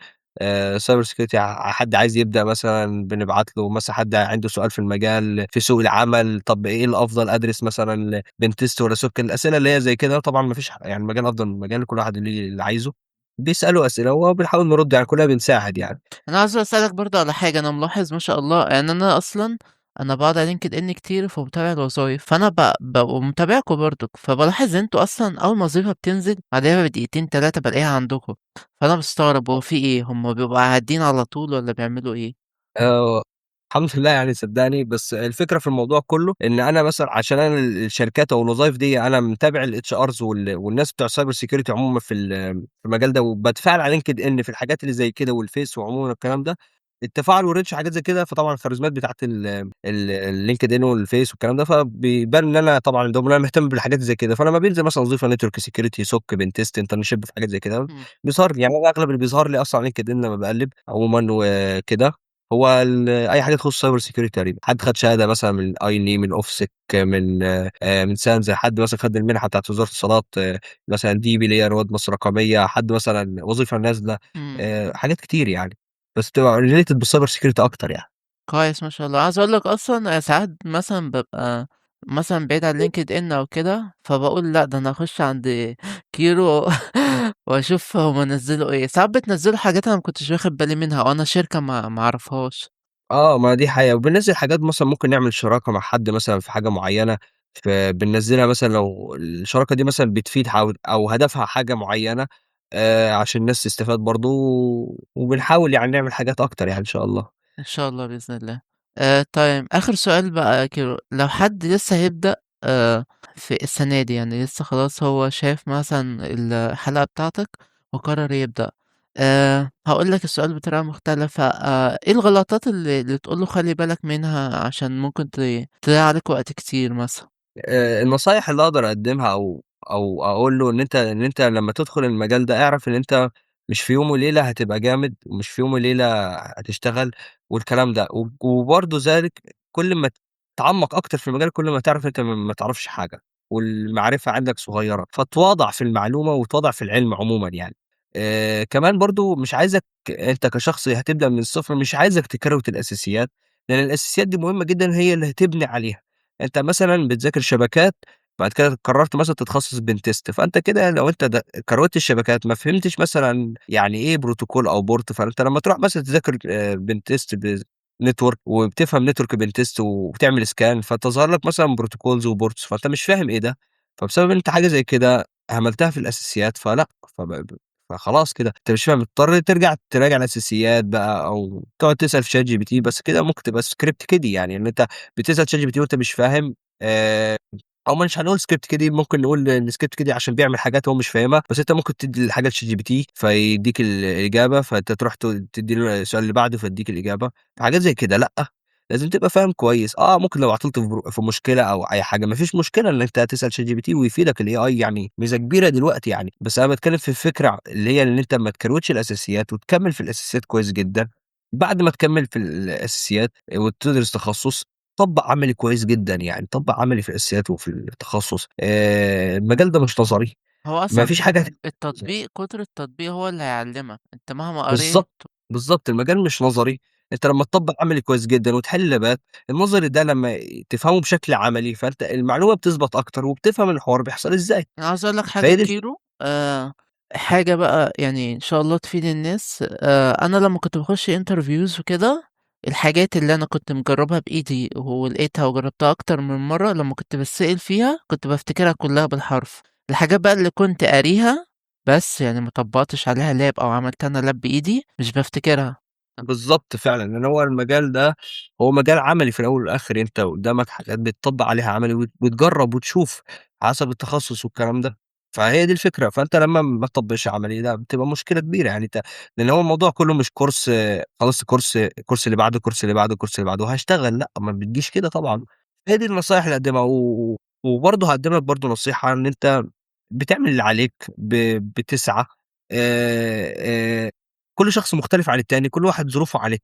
Speaker 2: cyber security حد عايز يبدأ مثلًا بنبعت له، مثلًا حد عنده سؤال في المجال، في سوق العمل، طَب إيه الأفضل أدرس مثلًا pentest والّا SOC الأسئلة اللي هي زي كده طبعًا ما فيش يعني المجال أفضل من مجال كل واحد ليه اللي عايزه، بيسألوا أسئلة وبنحاول نرُد يعني كلّنا بنساعد يعني.
Speaker 1: أنا عاوز أسألك برضه على حاجة، أنا ملاحظ ما شاء الله يعني أنا أصلًا أنا باقعد على LinkedIn كتير فمتابع الوظايف، فأنا ومتابعكم برضك، فبالاحظ إن أنتم أصلًا أول ما وظيفة بتنزل بعدها بدقيقتين 3 بالاقيها عندكم، فأنا مستغرب هو في إيه، هم بيبقوا قاعدين على طول والّا بيعملوا إيه؟
Speaker 2: آآ الحمد لله يعني صدّقني، بس الفكرة في الموضوع كلّه إن أنا مثلًا عشان أنا الشركات أو الوظايف دي أنا متابع الHRs والناس بتوع الcyber security عمومًا في المجال ده، وباتفاعل على LinkedIn في الحاجات اللي زي كده والفيس وعمومًا الكلام ده، التفاعل والreach وحاجات زي كده، فطبعًا الخوارزميات بتاعة الLinkedIn والفيس والكلام ده، فبيبان إن أنا طبعًا ده إن أنا مهتم بالحاجات زي كده، فلمّا بينزل مثلًا وظيفة network security SOC pentest internship في حاجات زي كده،
Speaker 1: إمم.
Speaker 2: بيظهر لي، يعني أنا أغلب اللي بيظهر لي أصلًا على LinkedIn لمّا باقلِّب عمومًا وكده هو أي حاجة تخُص cyber security تقريبًا، حد خَد شهادة مثلًا من INE من OFSEC من SANS، حد مثلًا خَد المنحة بتاعة وزارة الاتصالات مثلًا DB اللي هي رواد مصر الرقمية، حد مثلًا وظيفة نازلة،
Speaker 1: إمم.
Speaker 2: حاجات كتير يعني، بس بتبقى related بالcyber security أكتر يعني.
Speaker 1: كويس ما شاء الله. عاوز أقول لك أصلًا ساعات مثلًا بابقى مثلًا بعيد عن LinkedIn أو كده، فباقول لأ ده أنا هاخش عند كيرو وأشوف هُم نزّلوا إيه. ساعات بتنزّلوا حاجات أنا ما كنتش واخد بالي منها أو أنا شركة ما أعرفهاش.
Speaker 2: ما دي حقيقة، وبننزّل حاجات مثلًا ممكن نعمل شراكة مع حد مثلًا في حاجة معيّنة، بننزّلها مثلًا لو الشراكة دي مثلًا بتفيد أو هدفها حاجة معيّنة عشان الناس تستفاد برضه، وبنحاول يعني نعمل حاجات أكتر يعني إن شاء الله.
Speaker 1: إن شاء الله بإذن الله. طيب آخر سؤال بقى يا كيرو، لو حد لسه هيبدأ آآ في السنة دي يعني لسه خلاص هو شاف مثلًا الحلقة بتاعتك وقرر يبدأ، هاقول لك السؤال بطريقة مختلفة، إيه الغلطات اللي تقول له خلّي بالك منها عشان ممكن تضيّع عليك وقت كتير مثلًا؟
Speaker 2: النصايح اللي أقدر أقدّمها أو أقول له إن أنت لمّا تدخل المجال ده اعرف إن أنت مش في يوم وليلة هتبقى جامد، ومش في يوم وليلة هتشتغل والكلام ده، وبرضه ذلك كل ما تتعمّق أكتر في المجال كل ما تعرف إن أنت ما تعرفش حاجة. والمعرفة عندك صغيّرة، فتواضع في المعلومة وتواضع في العلم عمومًا يعني. كمان برضه مش عايزك أنت كشخص هتبدأ من الصفر، مش عايزك تكروت الأساسيات، لأن الأساسيات دي مهمة جدًا هي اللي هتبني عليها. أنت مثلًا بتذاكر شبكات، بعد كده قررت مثلًا تتخصص pen test، فأنت كده لو أنت كروتّ الشبكات ما فهمتش مثلًا يعني إيه بروتوكول أو port، فأنت لمّا تروح مثلًا تذاكر pen test network وبتفهم network pen test وبتعمل scan، فتظهر لك مثلًا protocols وports، فأنت مش فاهم إيه ده، فبسبب إن أنت حاجة زي كده أهملتها في الأساسيات، فلأ، فخلاص كده أنت مش فاهم، تضطر ترجع تراجع الأساسيات بقى أو تقعد تسأل في ChatGPT، بس كده ممكن تبقى script kiddie، يعني إن أنت بتسأل ChatGPT وأنت مش فاهم. آآ أو مش هنقول script kiddie، ممكن نقول إن script kiddie عشان بيعمل حاجات هو مش فاهمها، بس أنت ممكن تدّي الحاجة لChatGPT فيدّيك الإجابة، فأنت تروح تدّي له السؤال اللي بعده فيدّيك الإجابة، فحاجات زي كده لأ، لازم تبقى فاهم كويس. ممكن لو عطلت في مشكلة أو أي حاجة ما فيش مشكلة إن أنت تسأل ChatGPT ويفيدك، الAI يعني ميزة كبيرة دلوقتي يعني، بس أنا باتكلم في الفكرة اللي هي إن أنت ما تكروتش الأساسيات وتكمّل في الأساسيات كويس جدًا، بعد ما تكمّل في الأساسيات وتدرس تخصُّص، طبّق عملي كويس جدًا يعني، طبّق عملي في الأساسيات وفي التخصُّص. المجال ده مش نظري،
Speaker 1: هو
Speaker 2: ما
Speaker 1: أصلًا
Speaker 2: فيش حاجة
Speaker 1: التطبيق كتر التطبيق هو اللي هيعلّمك، أنت مهما قريت.
Speaker 2: بالضبط، بالضبط، المجال مش نظري، أنت لمّا تطبّق عملي كويس جدًا وتحل لابات، النظري ده لمّا تفهمه بشكل عملي، فأنت المعلومة بتثبت أكتر وبتفهم الحوار بيحصل إزاي،
Speaker 1: أنا عاوز أقول لك حاجة
Speaker 2: فهي دي
Speaker 1: كيرو، حاجة بقى يعني إن شاء الله تفيد الناس. أنا لمّا كنت باخش interviews وكده، الحاجات اللي أنا كنت مجرّبها بإيدي ولقيتها وجرّبتها أكتر من مرّة، لمّا كنت باتسأل فيها كنت بافتكرها كلّها بالحرف. الحاجات بقى اللي كنت قاريها بس يعني ما طبّقتش عليها lab أو عملت أنا lab بإيدي، مش بافتكرها.
Speaker 2: بالضبط فعلًا، لأن هو المجال ده هو مجال عملي في الأول والآخر، أنت قدّامك حاجات بتطبّق عليها عملي وتجرّب وتشوف حسب التخصص والكلام ده، فهي دي الفكرة. فأنت لمّا ما تطبّقش عملي ده بتبقى مشكلة كبيرة يعني، لأن هو الموضوع كلّه مش كورس خلصت كورس، الكورس اللي بعده، الكورس اللي بعده، الكورس اللي بعده وهاشتغل، لأ، ما بتجيش كده طبعًا. هي دي النصايح اللي أقدّمها وبرضه هاقدّم لك برضه نصيحة، إن أنت بتعمل اللي عليك، بتسعى. آآ كل شخص مختلف عن التاني، كل واحد ظروفه عن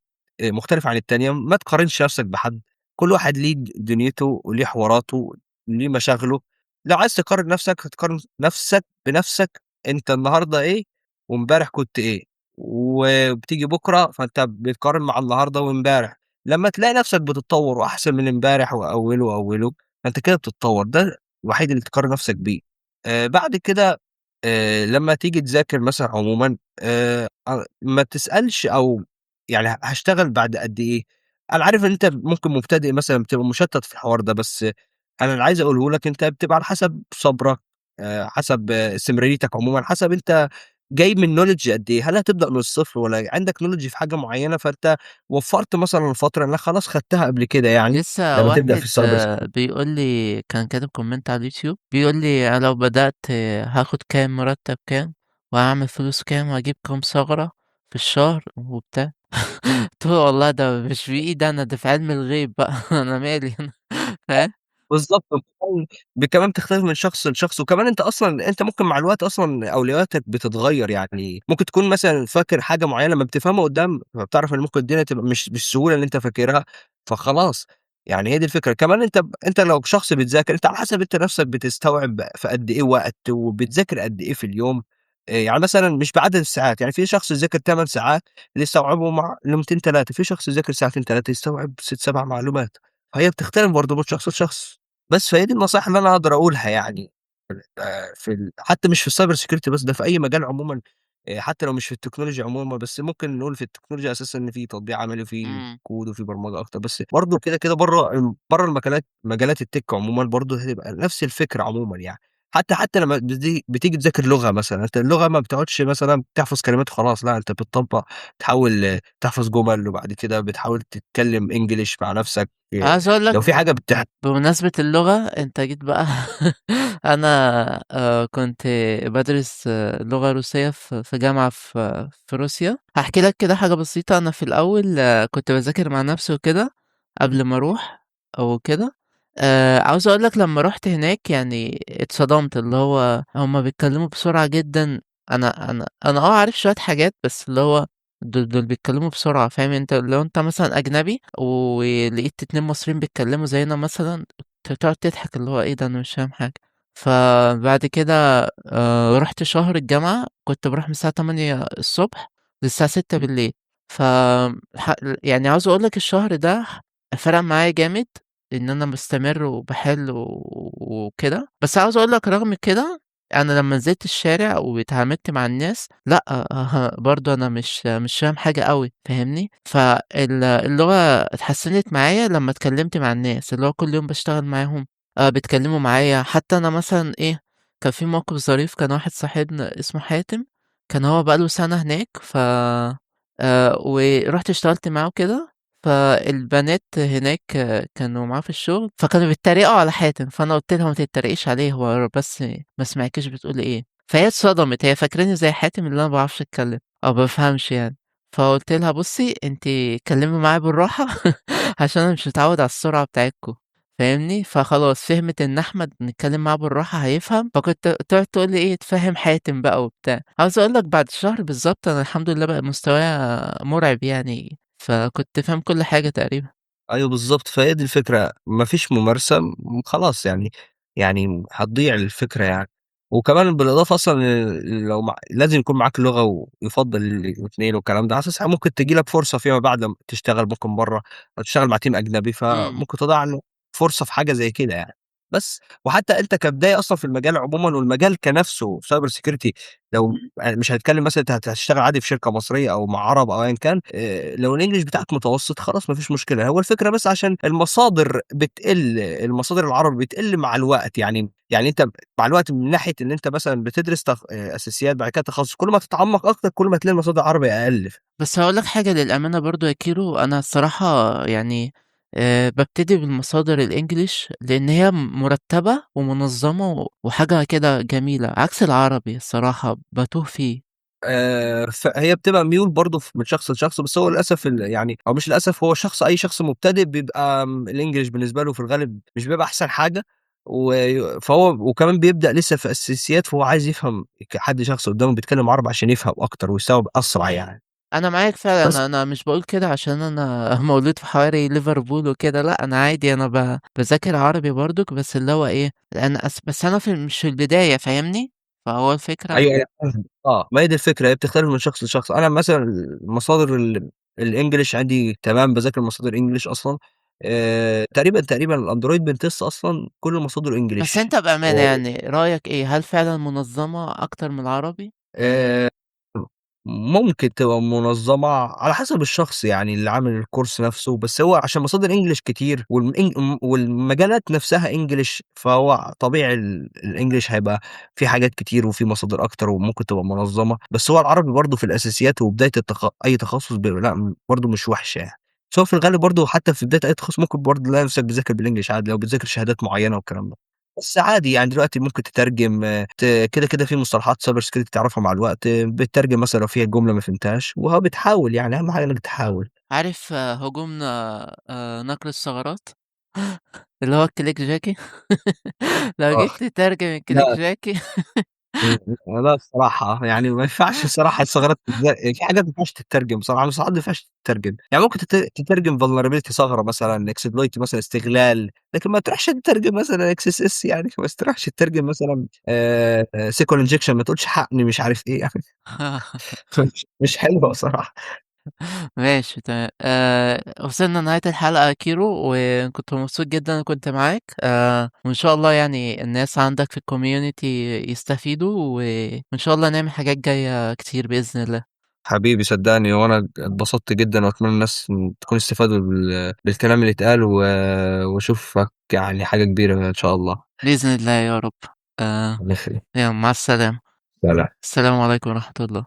Speaker 2: مختلفة عن التانية، ما تقارنش نفْسك بحد، كل واحد ليه دنيته وليه حواراته، ليه مشاغله. لو عايز تقارن نفْسك هتقارن نفْسك بنفْسك، أنت النهارده إيه وامبارح كنت إيه، وبتيجي بكرة فأنت بتقارن مع النهارده وامبارح، لمّا تلاقي نفْسك بتتطوّر وأحسن من امبارح وأوّله، فأنت كده بتتطوّر، ده الوحيد اللي تقارن نفْسك بيه. بعد كده لمّا تيجي تذاكر مثلًا عمومًا، ما تسألش أو يعني هاشتغل بعد قد إيه. أنا عارف إن أنت ممكن مبتدئ مثلًا بتبقى مشتت في الحوار ده، بس أنا اللي عايز أقوله لك أنت بتبقى على حسب صبرك، حسب استمراريتك عمومًا، حسب أنت جاي من knowledge قد إيه، هل هتبدأ من الصفر والّا عندك knowledge في حاجة معينة، فأنت وفّرت مثلًا فترة إنك خلاص خدتها قبل كده يعني،
Speaker 1: لسه
Speaker 2: لمّا تبدأ في
Speaker 1: واحد
Speaker 2: الcyber security.
Speaker 1: بيقول لي، كان كاتب كومنت على اليوتيوب بيقول لي أنا لو بدأت هاخد كام مرتب كام وهعمل فلوس كام وهجيب كام ثغرة في الشهر وبتاع. قلت له والله ده مش بإيدي أنا، ده في علم الغيب بقى. أنا مالي أنا. فاهم.
Speaker 2: بالضبط، كمان بتختلف من شخص لشخص، وكمان أنت أصلًا أنت ممكن مع الوقت أصلًا أولوياتك بتتغيّر، يعني ممكن تكون مثلًا فاكر حاجة معيّنة لمّا بتفهمها قدّام فبتعرف إن ممكن الدنيا تبقى مش بالسهولة اللي أنت فاكرها، فخلاص، يعني هي دي الفكرة. كمان أنت لو شخص بتذاكر، أنت على حسب أنت نَفْسك بتستوعب في قد إيه وقت، وبتذاكر قد إيه في اليوم. يعني مثلًا مش بعدد الساعات، يعني في شخص يذاكر 8 ساعات اللي يستوعبهم ليلتين 3، في شخص يذاكر ساعتين 3 يستوعب 6، 7 معلومات، فهي بتختلف برضه من شخص لشخص. بس فهي دي النصايح اللي أنا أقدر أقولها يعني، حتى مش في الcyber security بس، ده في أي مجال عمومًا، حتى لو مش في التكنولوجيا عمومًا، بس ممكن نقول في التكنولوجيا أساسًا إن في تطبيق عملي وفي
Speaker 1: إمم.
Speaker 2: كود وفي برمجة أكتر، بس برضه كده برّه مجالات الtech عمومًا برضه هتبقى نفس الفكرة عمومًا يعني. حتى لمّا بتيجي تذاكر لغة مثلًا، أنت اللغة ما بتقعدش مثلًا تحفظ كلمات وخلاص، لأ أنت بتطبّق، تحاول تحفظ جُمل، وبعد كده بتحاول تتكلم English مع نفسك،
Speaker 1: عايز أقول لك
Speaker 2: لو في حاجة
Speaker 1: بمناسبة اللغة أنت جيت بقى. أنا كنت بادرس لغة روسية في جامعة في روسيا. هاحكي لك كده حاجة بسيطة. أنا في الأول كنت باذاكر مع نفسي وكده قبل ما أروح أو كده. عاوز أقول لك لمّا رُحت هناك يعني اتصدمت، اللي هو هُم بيتكلموا بسرعة جدًا. أنا عارف شوية حاجات، بس اللي هو دول بيتكلموا بسرعة، فاهم أنت؟ لو أنت مثلًا أجنبي ولقيت 2 مصريين بيتكلموا زينا مثلًا، تقعد تضحك اللي هو إيه ده، أنا مش فاهم حاجة. فبعد كده رُحت شهر الجامعة، كنت باروح من الساعة 08:00 للساعة 18:00. ف ح يعني عاوز أقول لك الشهر ده فرق معايا جامد، إن أنا مستمر وباحل وكده. بس عاوز أقول لك رغم كده، أنا لمّا نزلت الشارع واتعاملت مع الناس، لأ، برضه أنا مش فاهم حاجة أوي، فاهمني؟ اللغة اتحسنت معايا لمّا اتكلمت مع الناس، اللي هو كل يوم باشتغل معاهم، بيتكلموا معايا. حتى أنا مثلًا إيه، كان في موقف ظريف، كان واحد صاحبنا اسمه حاتم، كان هو بقى له سنة هناك، ورُحت اشتغلت معاه وكده. فالبنات هناك كانوا معاه في الشغل، فكانوا بيتريقوا على حاتم، فأنا قُلت لها: "ما تتريقيش عليه، هو بس ما سمعكيش بتقولي إيه." فهي اتصدمت، هي فاكراني زي حاتم اللي أنا ما باعرفش أتكلم أو ما بافهمش يعني. فقُلت لها: "بُصّي، أنتِ اتكلمي معايا بالراحة عشان أنا مش متعوّد على السرعة بتاعتكم." فاهمني؟ فخلاص فهمِت إن أحمد نتكلم معاه بالراحة هيفهم، تقعد تقول لي إيه: "اتفهم حاتم بقى." وبتاع. عاوز أقول لك بعد شهر بالضبط أنا الحمد لله بقى مستوايا مرعب يعني، فكنت فاهم كل حاجة تقريبًا.
Speaker 2: أيوه بالضبط، فهي دي الفكرة، ما فيش ممارسة خلاص يعني هتضيع الفكرة يعني، وكمان بالإضافة أصلًا لو لازم يكون معاك لغة ويُفضّل ال2 والكلام ده، على أساس ممكن تيجي لك فرصة فيما بعد لمّا تشتغل ممكن برّه أو تشتغل مع team أجنبي،
Speaker 1: إمم.
Speaker 2: فممكن تضيّع فرصة في حاجة زي كده يعني. بس وحتى أنت كبداية أصلًا في المجال عمومًا والمجال كنفسه cyber security لو مش هنتكلم مثلًا أنت هتشتغل عادي في شركة مصرية أو مع عرب أو أيًا كان، لو الإنجليش بتاعك متوسط خلاص ما فيش مشكلة، هو الفكرة بس عشان المصادر بتقل، المصادر العربي بتقل مع الوقت، يعني أنت مع الوقت من ناحية إن أنت مثلًا بتدرس أساسيات بعد كده تخصص، كل ما تتعمق أكتر كل ما تلاقي المصادر العربي أقل.
Speaker 1: بس هاقول لك حاجة للأمانة برضه يا كيرو، أنا الصراحة يعني بابتدي بالمصادر الEnglish لإن هي مرتبة ومنظمة وحاجة كده جميلة، عكس العربي الصراحة باتوه فيه.
Speaker 2: فهي بتبقى ميول برضه من شخص لشخص، بس هو للأسف يعني أو مش للأسف هو أي شخص مبتدئ بيبقى الإنجليش بالنسبة له في الغالب مش بيبقى أحسن حاجة، فهو وكمان بيبدأ لسه في أساسيات، فهو عايز يفهم شخص قدامه بيتكلم عربي عشان يفهم أكتر ويستوعب أسرع يعني.
Speaker 1: أنا معاك
Speaker 2: بس
Speaker 1: فعلًا، أنا مش باقول كده عشان أنا مولود في حواري ليفربول وكده، لأ أنا عادي، أنا باذاكر عربي برضك، بس اللي هو إيه، أنا بس أنا مش في البداية، فاهمني؟ فهو الفكرة
Speaker 2: أيوه، أيوه فاهمك ما هي دي الفكرة، هي بتختلف من شخص لشخص، أنا مثلًا المصادر الإنجليش عندي تمام، باذاكر مصادر إنجليش أصلًا، تقريبًا الأندرويد بنتست أصلًا كل مصادره
Speaker 1: بس
Speaker 2: إنجليش.
Speaker 1: أنت بأمانة
Speaker 2: و
Speaker 1: يعني رأيك إيه، هل فعلًا منظمة أكتر من العربي؟
Speaker 2: آآ ممكن تبقى منظمة على حسب الشخص يعني اللي عامل الcourse نفسه، بس هو عشان مصادر English كتير والمجالات نفسها English فهو طبيعي الEnglish هيبقى في حاجات كتير وفي مصادر أكتر وممكن تبقى منظمة، بس هو العربي برضه في الأساسيات وبداية أي تخصص بيبقى لأ برضه مش وحش يعني، بس هو في الغالب برضه حتى في بداية أي تخصص ممكن برضه تلاقي نفسك بتذاكر بالEnglish عادي لو بتذاكر شهادات معينة والكلام ده. بس عادي يعني دلوقتي ممكن تترجم كده في مصطلحات cyber security تعرفها مع الوقت، بتترجم مثلًا لو فيها جملة ما فهمتهاش، وأهو بتحاول يعني أهم حاجة إنك تحاول.
Speaker 1: عارف هجوم نقل الثغرات؟ اللي هو الكليك جاكي. لو
Speaker 2: آه.
Speaker 1: جيت تترجم الكليك
Speaker 2: لأ،
Speaker 1: جاكي.
Speaker 2: لأ الصراحة يعني ما ينفعش الصراحة الثغرات في حاجات ما ينفعش تترجم بصراحة، المصطلحات دي ما ينفعش تترجم، يعني ممكن تترجم vulnerability ثغرة مثلًا، exploit مثلًا استغلال، لكن ما تروحش تترجم مثلًا XSS يعني، ما تروحش تترجم مثلًا SQL injection ما تقولش حقني مش عارف إيه يعني، مش حلوة بصراحة.
Speaker 1: ماشي تمام. وصلنا لنهاية الحلقة يا كيرو، وكنت مبسوط جدًا إني كنت معاك. وإن شاء الله يعني الناس عندك في الcommunity يستفيدوا، وإن شاء الله نعمل حاجات جاية كتير بإذن الله.
Speaker 2: حبيبي صدّقني وأنا اتبسطت جدًا وأتمنى الناس تكون استفادوا بالكلام اللي اتقال واشوفك يعني حاجة كبيرة إن شاء الله.
Speaker 1: بإذن الله يا رب. آآ
Speaker 2: الله يخليك.
Speaker 1: يالّا مع السلامة.
Speaker 2: سلام.
Speaker 1: السلام عليكم ورحمة الله.